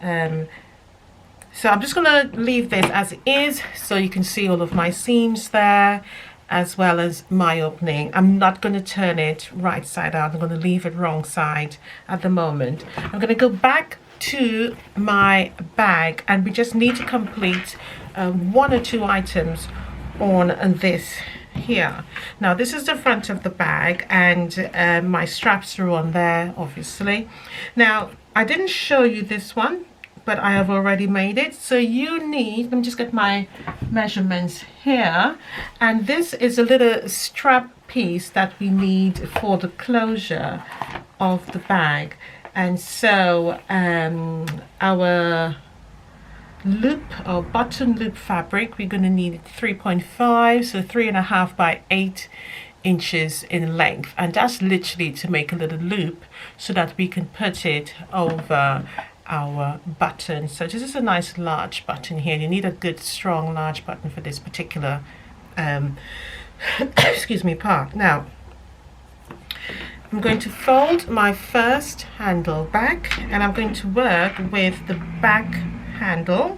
So I'm just going to leave this as it is, so you can see all of my seams there, as well as my opening. I'm not going to turn it right side out. I'm going to leave it wrong side at the moment. I'm going to go back to my bag, and we just need to complete 1 or 2 items on this here. Now this is the front of the bag, and my straps are on there, obviously. Now I didn't show you this one, but I have already made it. So you need, let me just get my measurements here, and this is a little strap piece that we need for the closure of the bag. And so our loop or button loop fabric, we're going to need 3.5, so 3.5 by 8 inches in length, and that's literally to make a little loop so that we can put it over our button. So this is a nice large button here. You need a good strong large button for this particular excuse me, part. Now I'm going to fold my first handle back, and I'm going to work with the back handle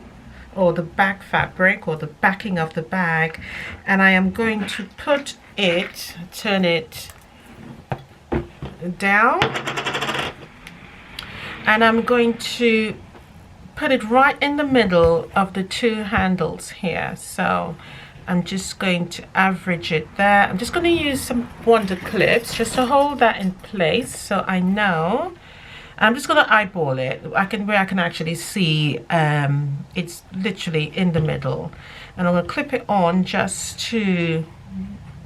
or the back fabric or the backing of the bag, and I am going to put it, turn it down, and I'm going to put it right in the middle of the two handles here. So I'm just going to average it there. I'm just going to use some wonder clips just to hold that in place so I know. I'm just going to eyeball it. Where I can actually see it's literally in the middle, and I'm going to clip it on just to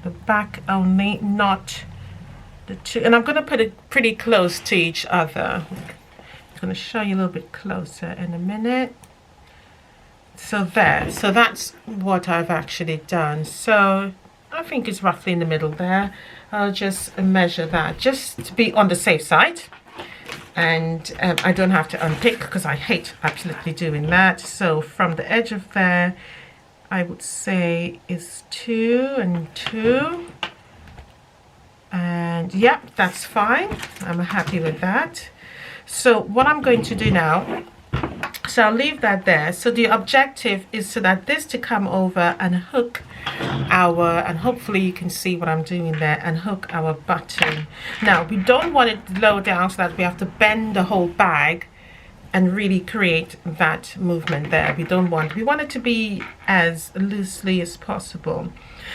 the back only, not the two, and I'm going to put it pretty close to each other. I'm going to show you a little bit closer in a minute. So there, so that's what I've actually done. So I think it's roughly in the middle there. I'll just measure that just to be on the safe side, and I don't have to unpick because I hate absolutely doing that. So from the edge of there, I would say is 2 and 2, and yep, that's fine. I'm happy with that. So what I'm going to do now, so I'll leave that there. So the objective is so that this to come over and hook our, and hopefully you can see what I'm doing there, and hook our button. Now we don't want it low down so that we have to bend the whole bag and really create that movement there. We want it to be as loosely as possible.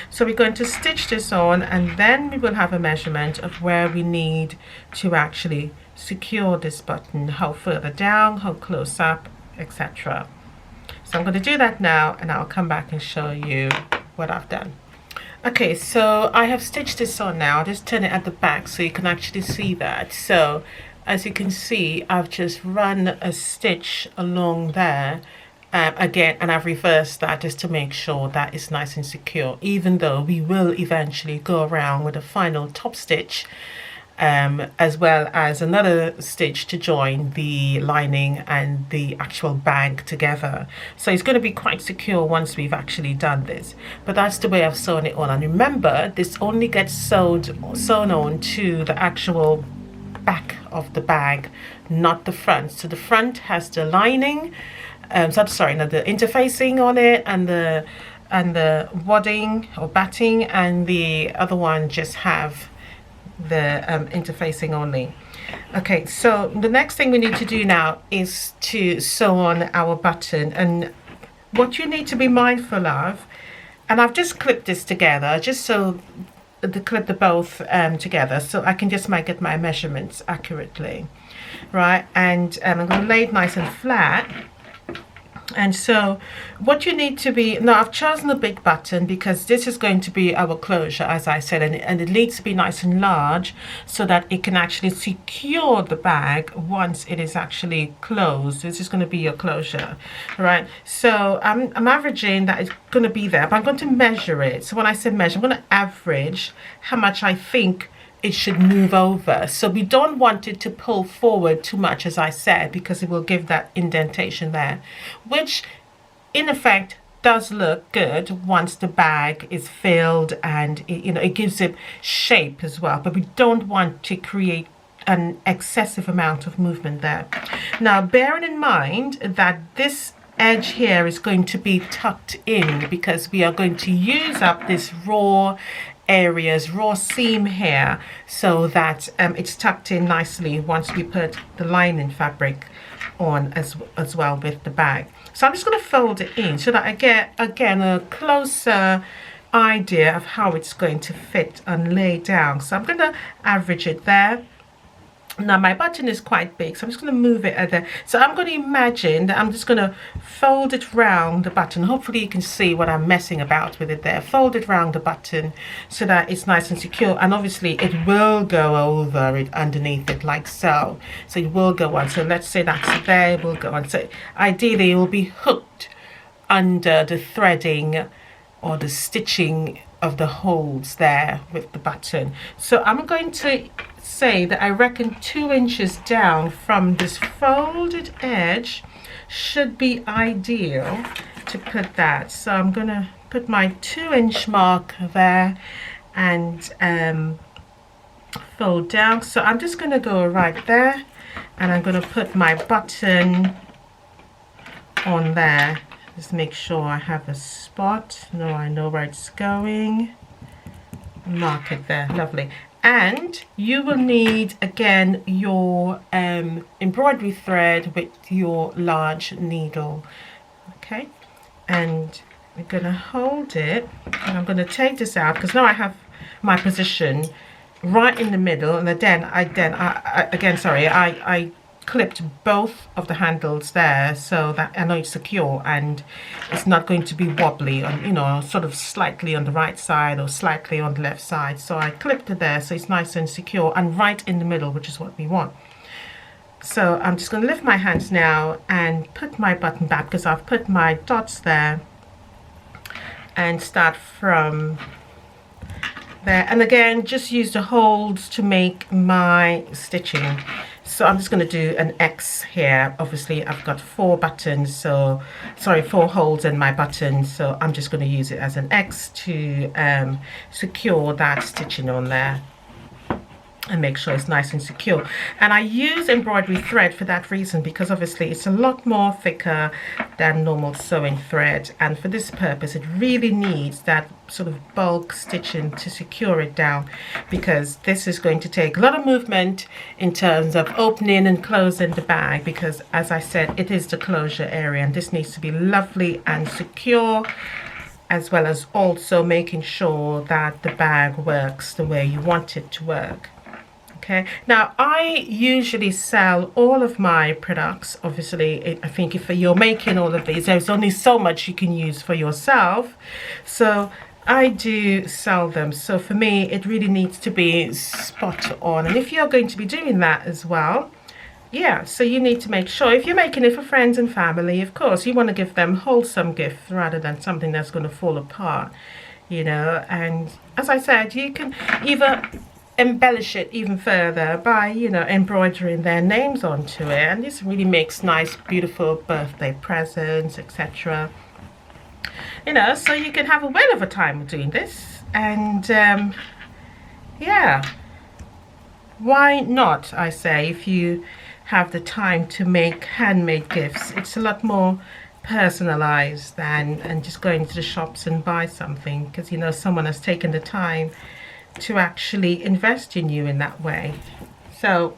So we're going to stitch this on, and then we will have a measurement of where we need to actually secure this button, how further down, how close up, etc. So I'm going to do that now, and I'll come back and show you what I've done. Okay, so I have stitched this on now. I'll just turn it at the back so you can actually see that. So as you can see, I've just run a stitch along there again, and I've reversed that just to make sure that it's nice and secure, even though we will eventually go around with a final top stitch, as well as another stitch to join the lining and the actual bag together. So it's going to be quite secure once we've actually done this, but that's the way I've sewn it on. And remember, this only gets sewn on to the actual back of the bag, not the front. So the front has the lining, so I'm sorry, no, the interfacing on it, and the wadding or batting, and the other one just have the interfacing only. Okay, so the next thing we need to do now is to sew on our button, and what you need to be mindful of, and I've just clipped this together just so to clip the both together so I can just get my measurements accurately, right? And I'm going to lay it nice and flat. And so what you need to be, now I've chosen a big button because this is going to be our closure, as I said, and it needs to be nice and large so that it can actually secure the bag once it is actually closed. This is going to be your closure, right? So I'm averaging that it's going to be there, but I'm going to measure it. So when I say measure, I'm going to average how much I think it should move over. So we don't want it to pull forward too much, as I said, because it will give that indentation there, which in effect does look good once the bag is filled, and it gives it shape as well, but we don't want to create an excessive amount of movement there. Now bearing in mind that this edge here is going to be tucked in because we are going to use up this raw seam here, so that it's tucked in nicely once we put the lining fabric on as well with the bag. So I'm just going to fold it in so that I get again a closer idea of how it's going to fit and lay down. So I'm going to average it there. Now my button is quite big, so I'm just going to move it at there. So I'm going to imagine that I'm just going to fold it round the button. Hopefully you can see what I'm messing about with it there. Fold it round the button so that it's nice and secure, and obviously it will go over it underneath it like so. So it will go on. So let's say that's there, it will go on. So ideally it will be hooked under the threading or the stitching of the holes there with the button. So I'm going to say that I reckon 2 inches down from this folded edge should be ideal to put that. So I'm going to put my 2-inch mark there and fold down. So I'm just going to go right there, and I'm going to put my button on there. Just make sure I have a spot. No, I know where it's going. Mark it there. Lovely. And you will need again your embroidery thread with your large needle. Okay, and we're going to hold it, and I'm going to take this out because now I have my position right in the middle, and then I clipped both of the handles there so that I know it's secure and it's not going to be wobbly on, you know, sort of slightly on the right side or slightly on the left side. So I clipped it there so it's nice and secure and right in the middle, which is what we want. So I'm just going to lift my hands now and put my button back because I've put my dots there, and start from there, and again just use the holds to make my stitching. So I'm just going to do an X here. Obviously I've got 4 buttons, so sorry, 4 holes in my button, so I'm just going to use it as an X to secure that stitching on there and make sure it's nice and secure. And I use embroidery thread for that reason, because obviously it's a lot more thicker than normal sewing thread, and for this purpose it really needs that sort of bulk stitching to secure it down, because this is going to take a lot of movement in terms of opening and closing the bag, because as I said, it is the closure area, and this needs to be lovely and secure, as well as also making sure that the bag works the way you want it to work. Okay, now I usually sell all of my products. Obviously, I think if you're making all of these, there's only so much you can use for yourself. So I do sell them. So for me, it really needs to be spot on. And if you're going to be doing that as well, yeah, so you need to make sure if you're making it for friends and family, of course, you want to give them wholesome gifts rather than something that's going to fall apart, you know. And as I said, you can either embellish it even further by, you know, embroidering their names onto it, and this really makes nice beautiful birthday presents, etc. You know, so you can have a whale of a time doing this. And yeah, why not, I say, if you have the time to make handmade gifts. It's a lot more personalized than and just going to the shops and buy something, because, you know, someone has taken the time to actually invest in you in that way. So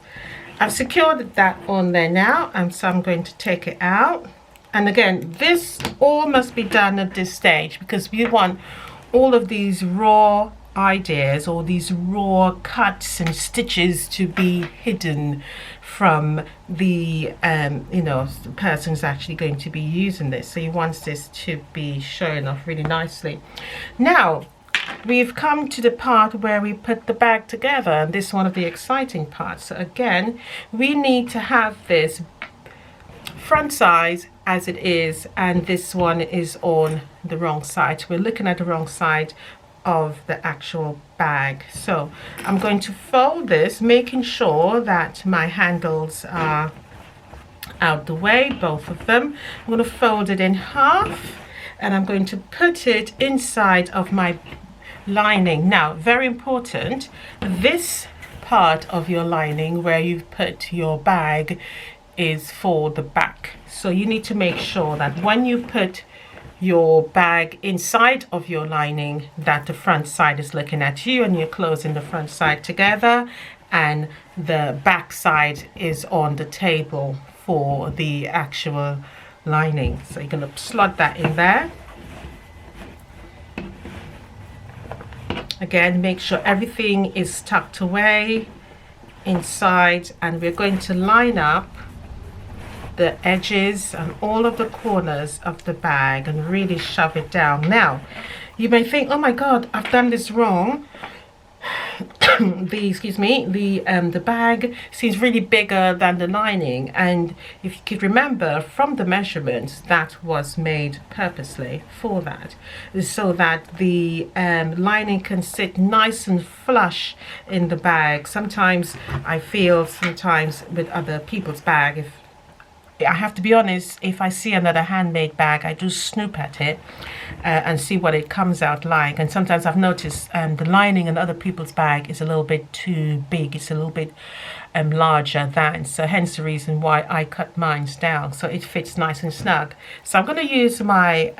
I've secured that on there now, and so I'm going to take it out. And again, this all must be done at this stage, because we want all of these raw ideas or these raw cuts and stitches to be hidden from the you know, the person's actually going to be using this. So he wants this to be showing off really nicely. Now we've come to the part where we put the bag together, and this is one of the exciting parts. So again, we need to have this front size as it is, and this one is on the wrong side. So we're looking at the wrong side of the actual bag. So I'm going to fold this, making sure that my handles are out the way, both of them. I'm going to fold it in half, and I'm going to put it inside of my lining. Now, very important, this part of your lining where you've put your bag is for the back. So you need to make sure that when you put your bag inside of your lining, that the front side is looking at you, and you're closing the front side together, and the back side is on the table for the actual lining. So you're going to slot that in there. Again, make sure everything is tucked away inside, and we're going to line up the edges and all of the corners of the bag and really shove it down. Now, you may think, oh my God, I've done this wrong. The bag seems really bigger than the lining, and if you could remember from the measurements, that was made purposely for that, so that the lining can sit nice and flush in the bag. Sometimes I feel with other people's bag, if I have to be honest, if I see another handmade bag, I do snoop at it and see what it comes out like. And sometimes I've noticed the lining in other people's bag is a little bit too big. It's a little bit larger than. So hence the reason why I cut mine down, so it fits nice and snug. So I'm going to use my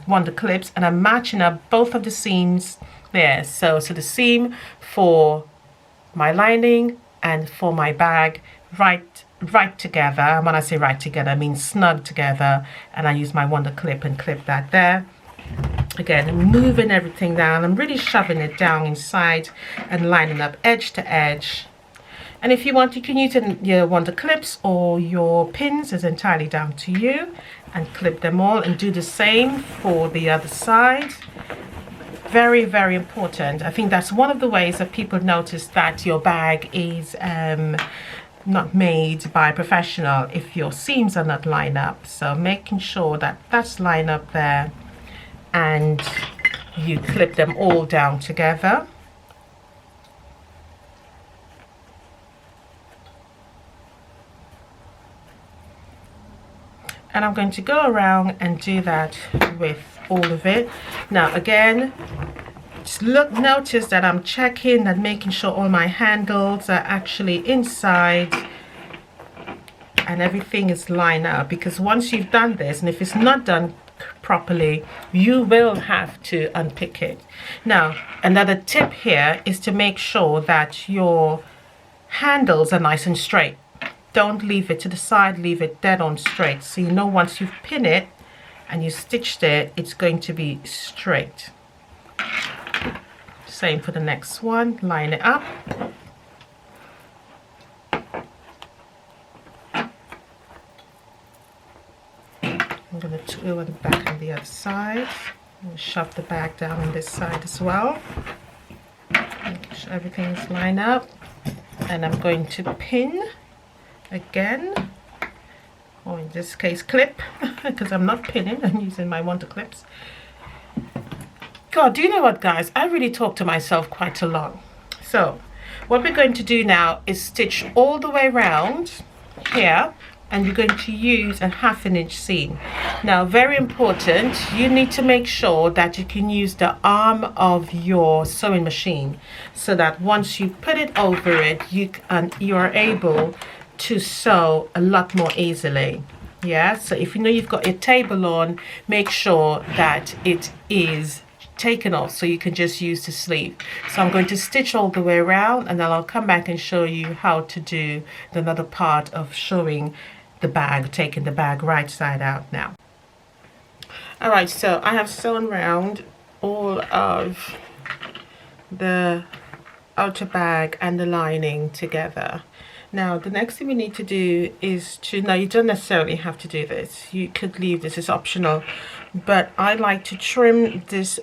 Wonder clips, and I'm matching up both of the seams there. So the seam for my lining and for my bag right together. And when I say right together, I mean snug together, and I use my Wonder clip and clip that there. Again, moving everything down. I'm really shoving it down inside and lining up edge to edge. And if you want, you can use your Wonder clips or your pins. It's entirely down to you. And clip them all and do the same for the other side. Very, very important. I think that's one of the ways that people notice that your bag is not made by a professional, if your seams are not lined up. So making sure that that's lined up there, and you clip them all down together. And I'm going to go around and do that with all of it. Now again, just notice that I'm checking and making sure all my handles are actually inside and everything is lined up, because once you've done this, and if it's not done properly, you will have to unpick it. Now, another tip here is to make sure that your handles are nice and straight. Don't leave it to the side, leave it dead on straight. So you know once you've pinned it and you stitched it, it's going to be straight. Same for the next one, line it up. I'm going to go the back on the other side. And shove the bag down on this side as well. Make sure everything is lined up. And I'm going to pin again, or in this case clip, because I'm not pinning, I'm using my Wonder clips. God, do you know what, guys? I really talk to myself quite a lot. So what we're going to do now is stitch all the way around here, and you're going to use a 1/2 inch seam. Now, very important, you need to make sure that you can use the arm of your sewing machine, so that once you put it over it, you are able to sew a lot more easily. Yeah, so if you know you've got your table on, make sure that it is taken off so you can just use the sleeve. So I'm going to stitch all the way around, and then I'll come back and show you how to do another part of showing the bag, taking the bag right side out now. All right, so I have sewn around all of the outer bag and the lining together. Now the next thing we need to do is now you don't necessarily have to do this, you could leave this as optional, but I like to trim this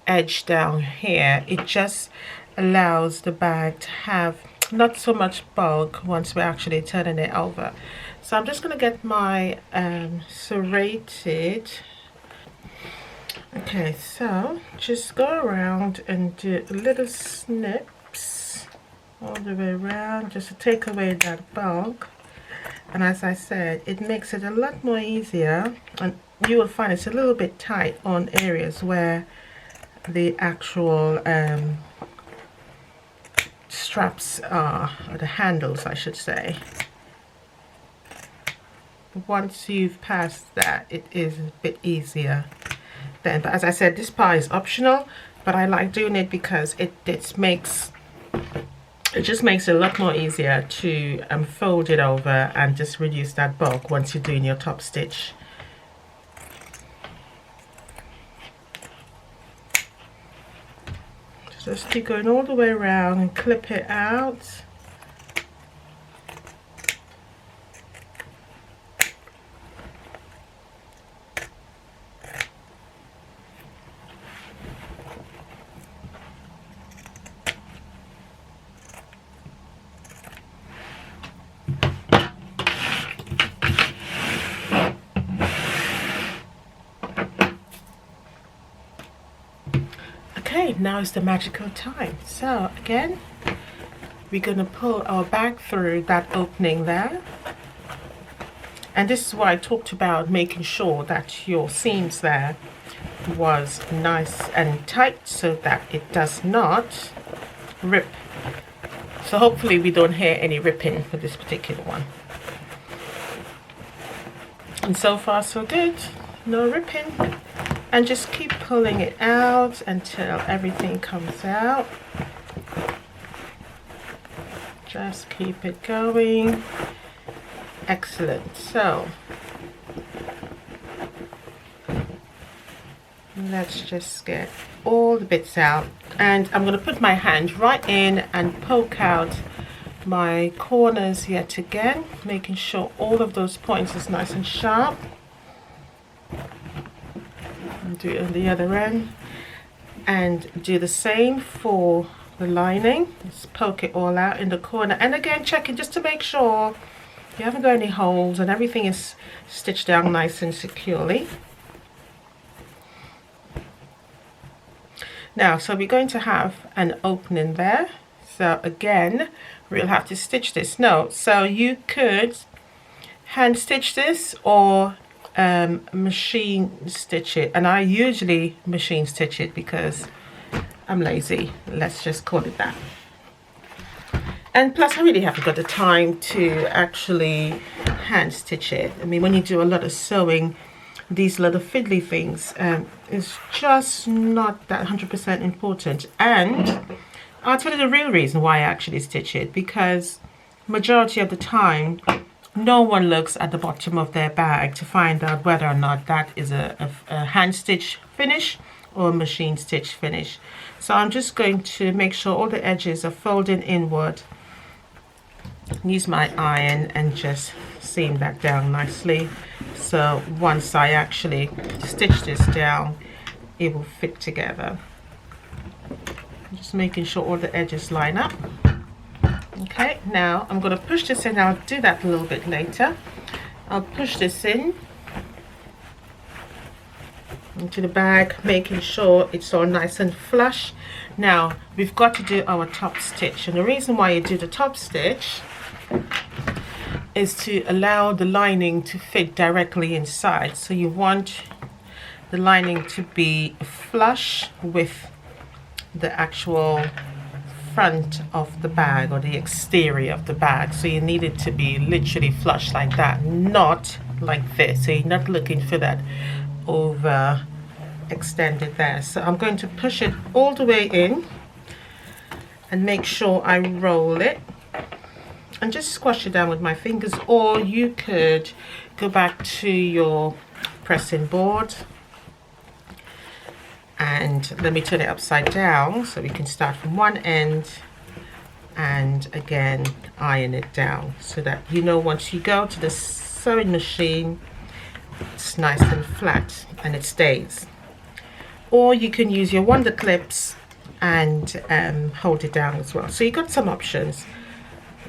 edge down here. It just allows the bag to have not so much bulk once we're actually turning it over. So I'm just going to get my serrated. Okay, so just go around and do little snips all the way around, just to take away that bulk. And as I said, it makes it a lot more easier, and you will find it's a little bit tight on areas where the actual straps are, or the handles I should say. Once you've passed that, it is a bit easier then. But as I said, this part is optional, but I like doing it because it just makes it a lot more easier to fold it over and just reduce that bulk once you're doing your top stitch. Just Just keep going all the way around and clip it out. Okay, now is the magical time. So again, we're going to pull our bag through that opening there. And this is what I talked about, making sure that your seams there was nice and tight so that it does not rip. So hopefully we don't hear any ripping for this particular one. And so far so good, no ripping. And just keep pulling it out until everything comes out. Just keep it going. Excellent. So let's just get all the bits out. And I'm going to put my hand right in and poke out my corners yet again, making sure all of those points is nice and sharp. Do it on the other end and do the same for the lining. Just poke it all out in the corner, and again checking just to make sure you haven't got any holes and everything is stitched down nice and securely. Now, so we're going to have an opening there, so again we'll have to stitch this. No, so you could hand stitch this or machine stitch it, and I usually machine stitch it because I'm lazy, let's just call it that. And plus I really haven't got the time to actually hand stitch it. I mean, when you do a lot of sewing, these little fiddly things is just not that 100% important. And I'll tell you the real reason why I actually stitch it, because majority of the time no one looks at the bottom of their bag to find out whether or not that is a hand stitch finish or a machine stitch finish. So I'm just going to make sure all the edges are folding inward. Use my iron and just seam that down nicely. So once I actually stitch this down, it will fit together. Just making sure all the edges line up. Okay, now I'm going to push this in. I'll do that a little bit later. I'll push this in into the bag, making sure it's all nice and flush. Now we've got to do our top stitch, and the reason why you do the top stitch is to allow the lining to fit directly inside. So you want the lining to be flush with the actual front of the bag or the exterior of the bag. So you need it to be literally flush like that, not like this. So you're not looking for that over extended there. So I'm going to push it all the way in and make sure I roll it and just squash it down with my fingers, or you could go back to your pressing board. And let me turn it upside down so we can start from one end and again iron it down, so that you know once you go to the sewing machine it's nice and flat and it stays. Or you can use your wonder clips and hold it down as well. So you got some options,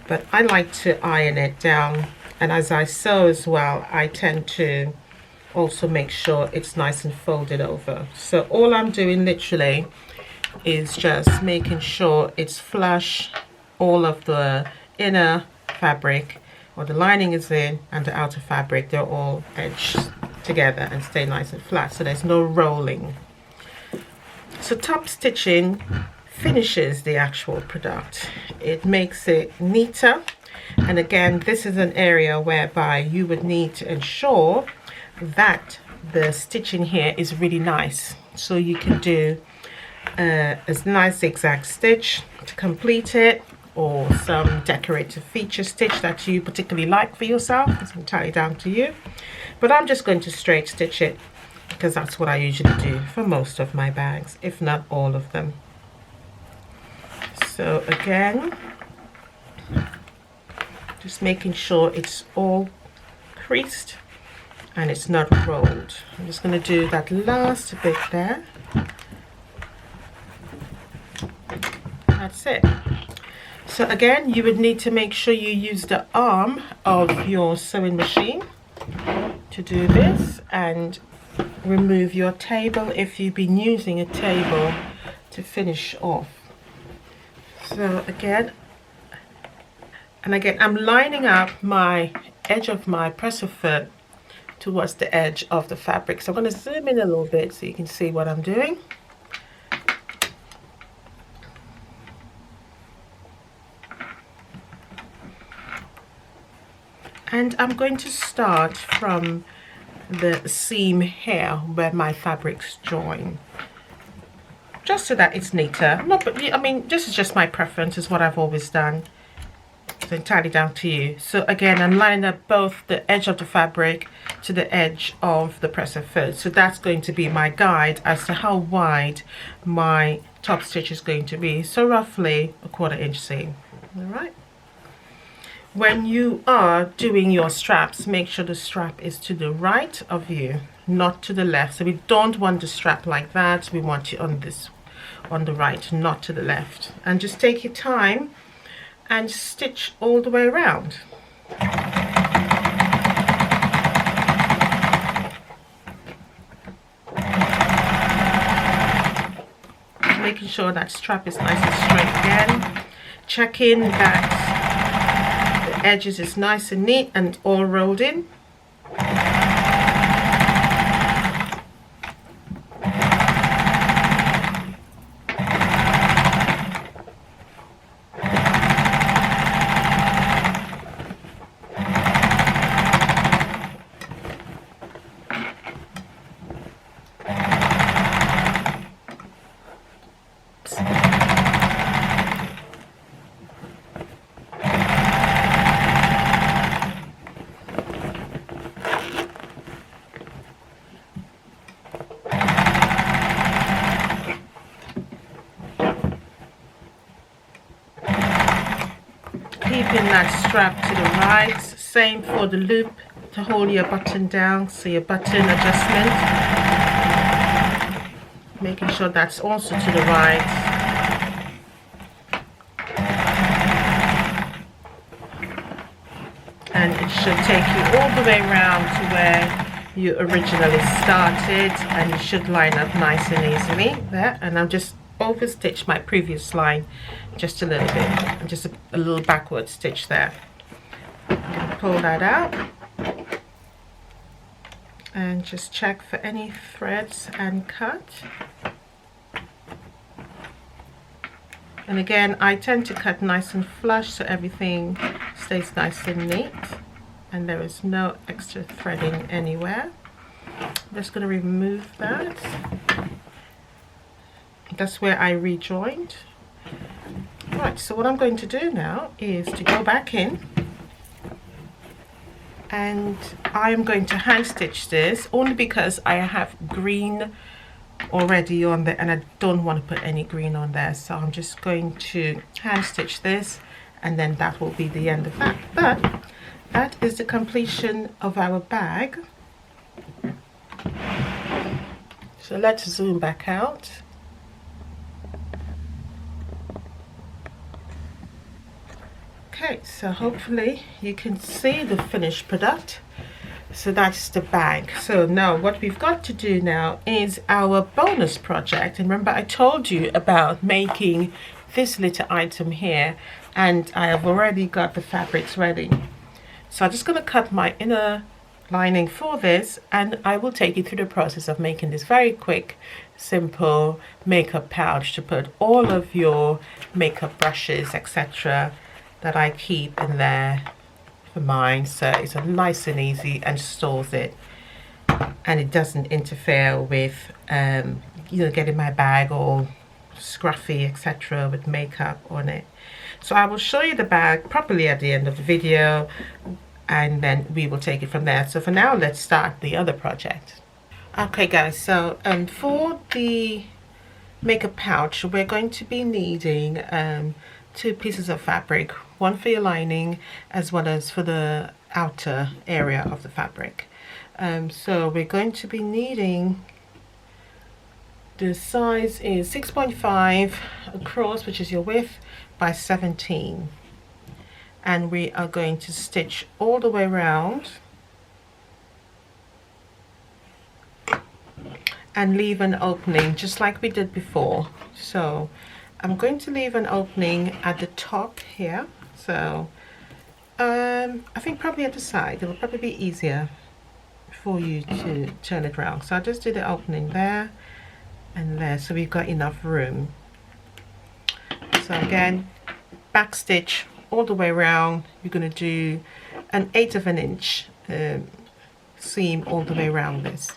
but I like to iron it down, and as I sew as well I tend to also make sure it's nice and folded over. So all I'm doing literally is just making sure it's flush, all of the inner fabric or the lining is in and the outer fabric, they're all edged together and stay nice and flat, so there's no rolling. So top stitching finishes the actual product. It makes it neater, and again this is an area whereby you would need to ensure that the stitching here is really nice, so you can do a nice zigzag stitch to complete it, or some decorative feature stitch that you particularly like for yourself. It's entirely down to you, but I'm just going to straight stitch it because that's what I usually do for most of my bags, if not all of them. So again, just making sure it's all creased and it's not rolled. I'm just going to do that last bit there. That's it. So again, you would need to make sure you use the arm of your sewing machine to do this, and remove your table if you've been using a table to finish off. So again, I'm lining up my edge of my presser foot towards the edge of the fabric. So I'm going to zoom in a little bit so you can see what I'm doing. And I'm going to start from the seam here where my fabrics join, just so that it's neater. No, but I mean, this is just my preference, is what I've always done. It's entirely down to you. So again, I'm lining up both the edge of the fabric to the edge of the presser foot. So that's going to be my guide as to how wide my top stitch is going to be. So roughly a 1/4 inch seam. All right. When you are doing your straps, make sure the strap is to the right of you, not to the left. So we don't want the strap like that. We want it on the right, not to the left. And just take your time and stitch all the way around. Making sure that strap is nice and straight again. Checking that the edges is nice and neat and all rolled in. Keeping that strap to the right. Same for the loop to hold your button down. So your button adjustment, making sure that's also to the right. And it should take you all the way around to where you originally started, and you should line up nice and easily there. And I'm just overstitch my previous line just a little bit, and just a little backward stitch there. I'm going to pull that out and just check for any threads and cut. And again, I tend to cut nice and flush so everything stays nice and neat and there is no extra threading anywhere. I'm just going to remove that. That's where I rejoined. Right, so what I'm going to do now is to go back in, and I'm going to hand stitch this only because I have green already on there and I don't want to put any green on there. So I'm just going to hand stitch this, and then that will be the end of that. But that is the completion of our bag. So let's zoom back out. Okay, so hopefully you can see the finished product. So that's the bag. So now what we've got to do now is our bonus project. And remember, I told you about making this little item here, and I have already got the fabrics ready. So I'm just going to cut my inner lining for this, and I will take you through the process of making this very quick, simple makeup pouch to put all of your makeup brushes, etc., that I keep in there for mine. So it's a nice and easy, and stores it, and it doesn't interfere with getting my bag all scruffy, etc., with makeup on it. So I will show you the bag properly at the end of the video, and then we will take it from there. So for now, let's start the other project. Okay guys, so for the make a pouch, we're going to be needing 2 pieces of fabric, one for your lining as well as for the outer area of the fabric. So we're going to be needing, the size is 6.5 across, which is your width, by 17, and we are going to stitch all the way around and leave an opening just like we did before. So I'm going to leave an opening at the top here, so I think probably at the side, it will probably be easier for you to turn it around. So I'll just do the opening there and there, so we've got enough room. So again, back stitch all the way around. You're going to do an 1/8 of an inch seam all the way around this.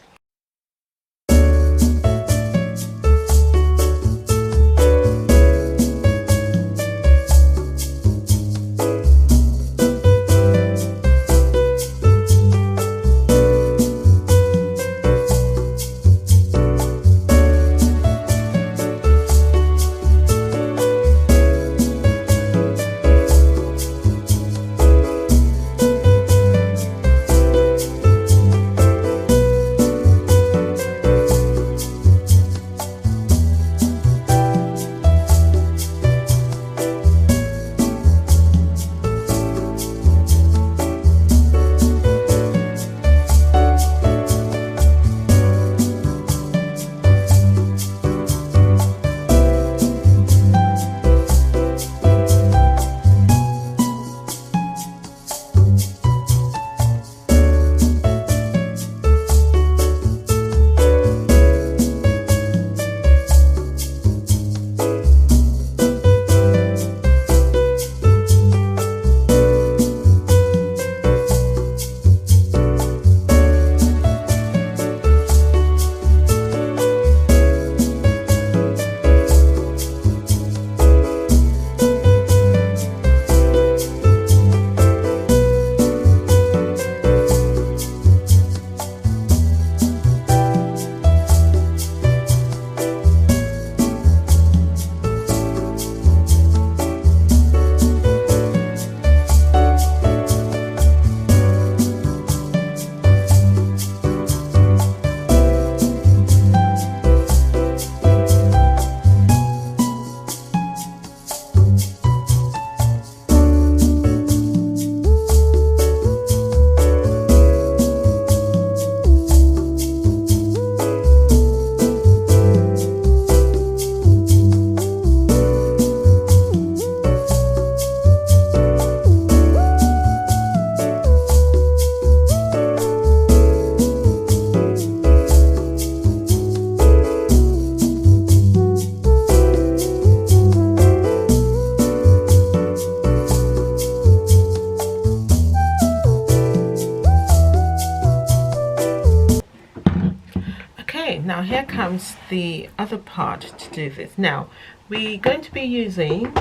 Now here comes the other part to do this. Now we're going to be using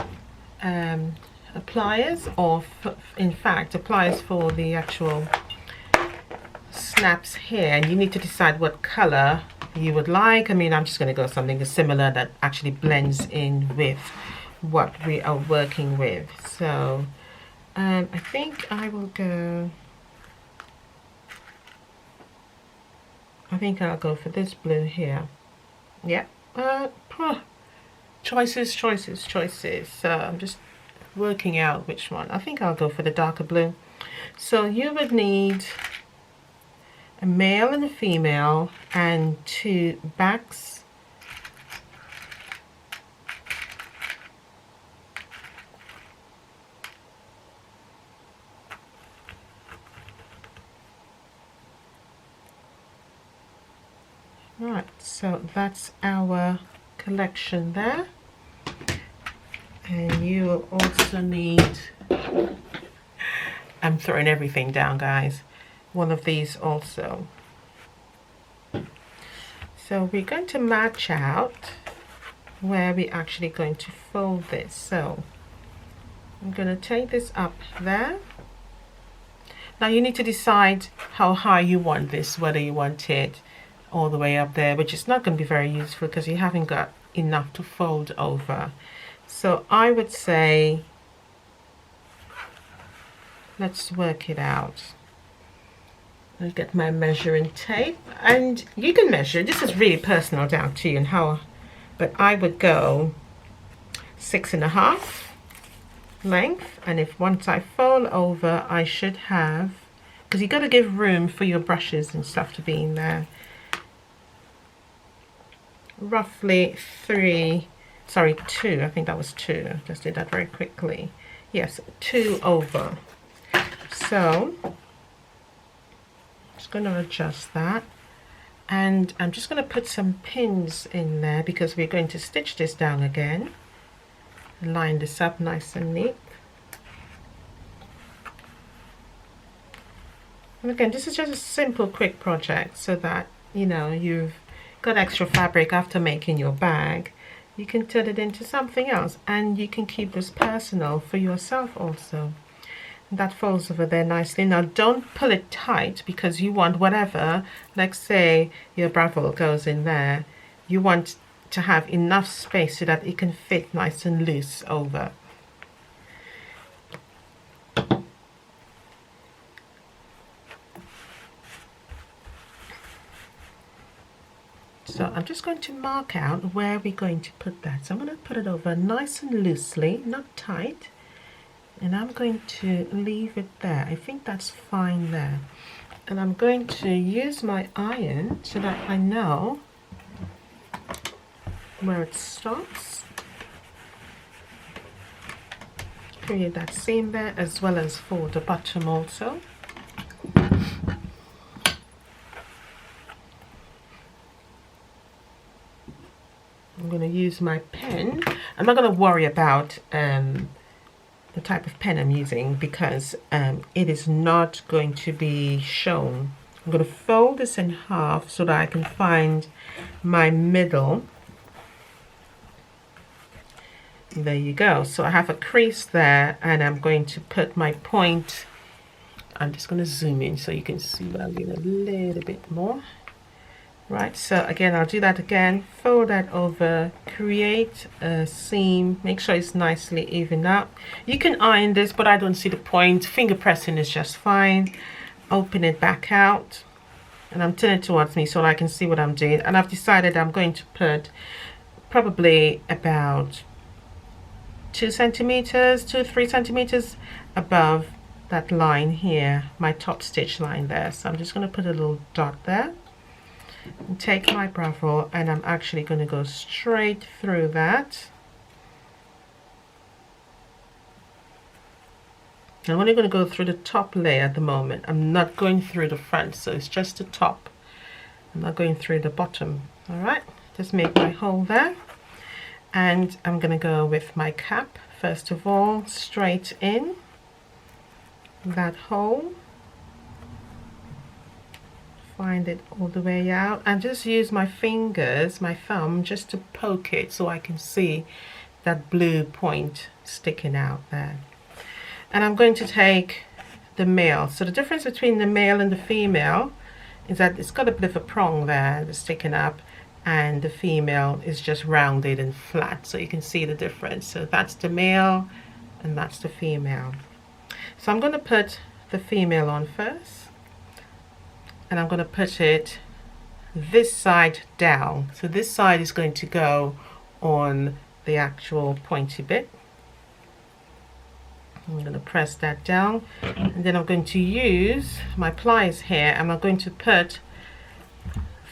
pliers, or in fact pliers for the actual snaps here, and you need to decide what color you would like. I mean, I'm just going to go something similar that actually blends in with what we are working with. So I think I will go, I think I'll go for this blue here. Yeah. Choices. So I'm just working out which one. I think I'll go for the darker blue. So you would need a male and a female and 2 backs. Right, so that's our collection there, and you will also need, I'm throwing everything down, guys, one of these also. So we're going to match out where we're actually going to fold this. So I'm going to take this up there. Now you need to decide how high you want this, whether you want it all the way up there, which is not going to be very useful because you haven't got enough to fold over. So I would say, let's work it out. I'll get my measuring tape, and you can measure. This is really personal down to you and how, but I would go 6.5 length, and if once I fold over, I should have, because you got to give room for your brushes and stuff to be in there, roughly 2, I think that was 2, just did that very quickly. Yes, 2 over. So just going to adjust that, and I'm just going to put some pins in there because we're going to stitch this down again. Line this up nice and neat. And again, this is just a simple quick project so that you know you've got extra fabric after making your bag. You can turn it into something else, and you can keep this personal for yourself also. That folds over there nicely. Now don't pull it tight because you want whatever, like say your bravo goes in there, you want to have enough space so that it can fit nice and loose over. So I'm just going to mark out where we're going to put that. So I'm going to put it over nice and loosely, not tight. And I'm going to leave it there. I think that's fine there. And I'm going to use my iron so that I know where it stops. Create that seam there, as well as for the bottom also. I'm going to use my pen. I'm not going to worry about the type of pen I'm using because it is not going to be shown. I'm going to fold this in half so that I can find my middle. There you go. So I have a crease there, and I'm going to put my point. I'm just going to zoom in so you can see what I'm doing a little bit more. Right, so again, I'll do that again, fold that over, create a seam, make sure it's nicely even up. You can iron this, but I don't see the point. Finger pressing is just fine. Open it back out, and I'm turning it towards me so I can see what I'm doing. And I've decided I'm going to put probably about 2 centimeters, 2 or 3 centimeters above that line here, my top stitch line there. So I'm just going to put a little dot there. And take my bravo, and I'm actually going to go straight through that. I'm only going to go through the top layer at the moment. I'm not going through the front, so it's just the top. I'm not going through the bottom. All right, just make my hole there, and I'm going to go with my cap first of all, straight in that hole. Find it all the way out, and just use my fingers, my thumb, just to poke it so I can see that blue point sticking out there. And I'm going to take the male. So the difference between the male and the female is that it's got a bit of a prong there that's sticking up, and the female is just rounded and flat, so you can see the difference. So that's the male and that's the female. So I'm going to put the female on first. And I'm going to put it this side down. So this side is going to go on the actual pointy bit. I'm going to press that down, and then I'm going to use my pliers here, and I'm going to put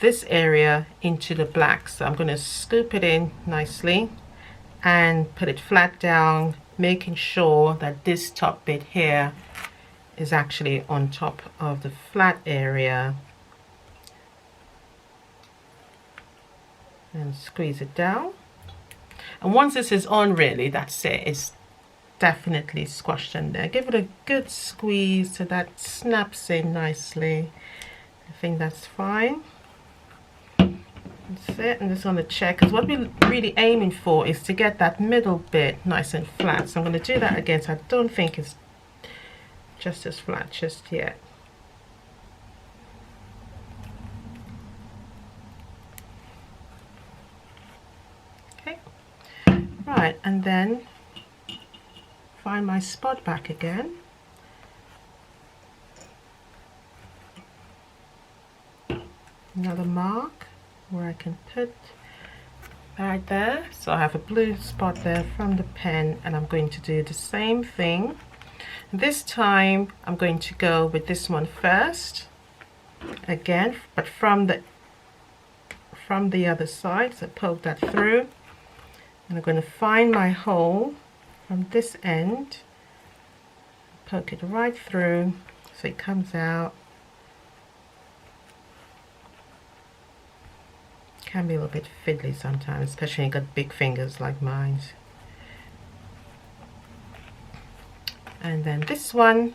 this area into the black. So I'm going to scoop it in nicely and put it flat down, making sure that this top bit here is actually on top of the flat area, and squeeze it down. And once this is on, really, that's it. It's definitely squashed in there. Give it a good squeeze so that snaps in nicely. I think that's fine. That's it. I'm just going to check, because what we're really aiming for is to get that middle bit nice and flat. So I'm going to do that again. So I don't think it's just as flat just yet. Right, and then find my spot back again. Another mark where I can put right there. So I have a blue spot there from the pen, and I'm going to do the same thing. This time I'm going to go with this one first again, but from the other side. So poke that through, and I'm going to find my hole from this end, poke it right through so it comes out. Can be a little bit fiddly sometimes, especially when you got big fingers like mine. And then this one,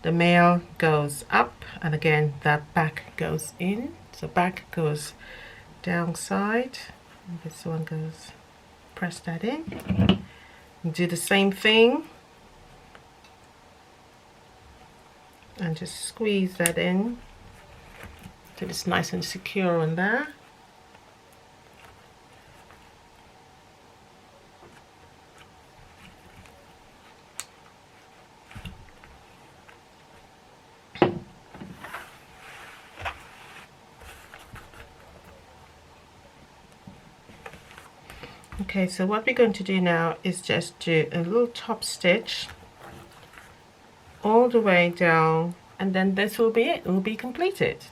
the male goes up, and again that back goes in. So back goes down side, and this one goes, press that in. And do the same thing and just squeeze that in so it's nice and secure on there. Okay, so what we're going to do now is just do a little top stitch all the way down, and then this will be it. It will be completed.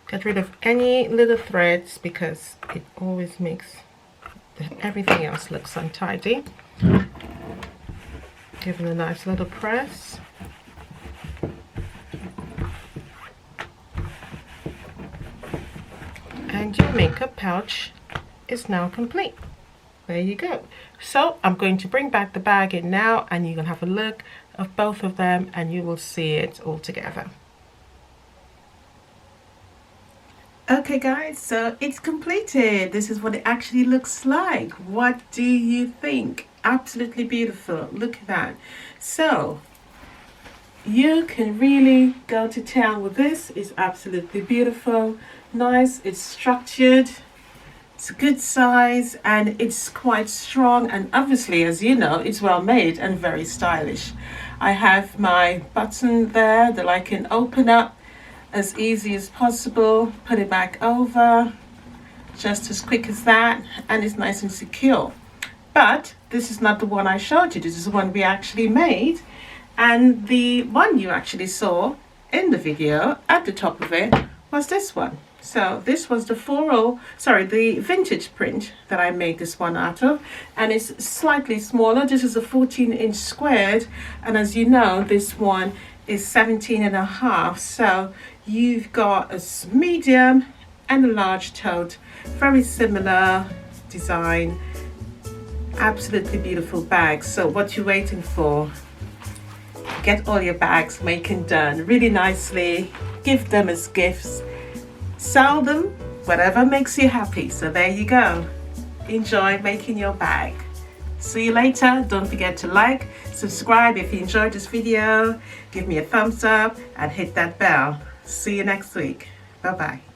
Get rid of any little threads because it always makes everything else looks untidy. Give it a nice little press. And your makeup pouch is now complete. There you go. So I'm going to bring back the bag in now, and you can have a look of both of them and you will see it all together. Okay guys, so it's completed. This is what it actually looks like. What do you think? Absolutely beautiful. Look at that. So you can really go to town with this. It's absolutely beautiful, nice, it's structured, it's a good size, and it's quite strong, and obviously, as you know, it's well made and very stylish. I have my button there that I can open up as easy as possible, put it back over, just as quick as that, and it's nice and secure. But this is not the one I showed you. This is the one we actually made, and the one you actually saw in the video at the top of it was this one. So this was the vintage print that I made this one out of, and it's slightly smaller. This is a 14-inch squared, and as you know, this one is 17.5. So you've got a medium and a large tote, very similar design, absolutely beautiful bags. So what you're waiting for? Get all your bags making done really nicely, give them as gifts, sell them, whatever makes you happy. So there you go, enjoy making your bag. See you later. Don't forget to like, subscribe if you enjoyed this video, give me a thumbs up and hit that bell. See you next week. Bye bye.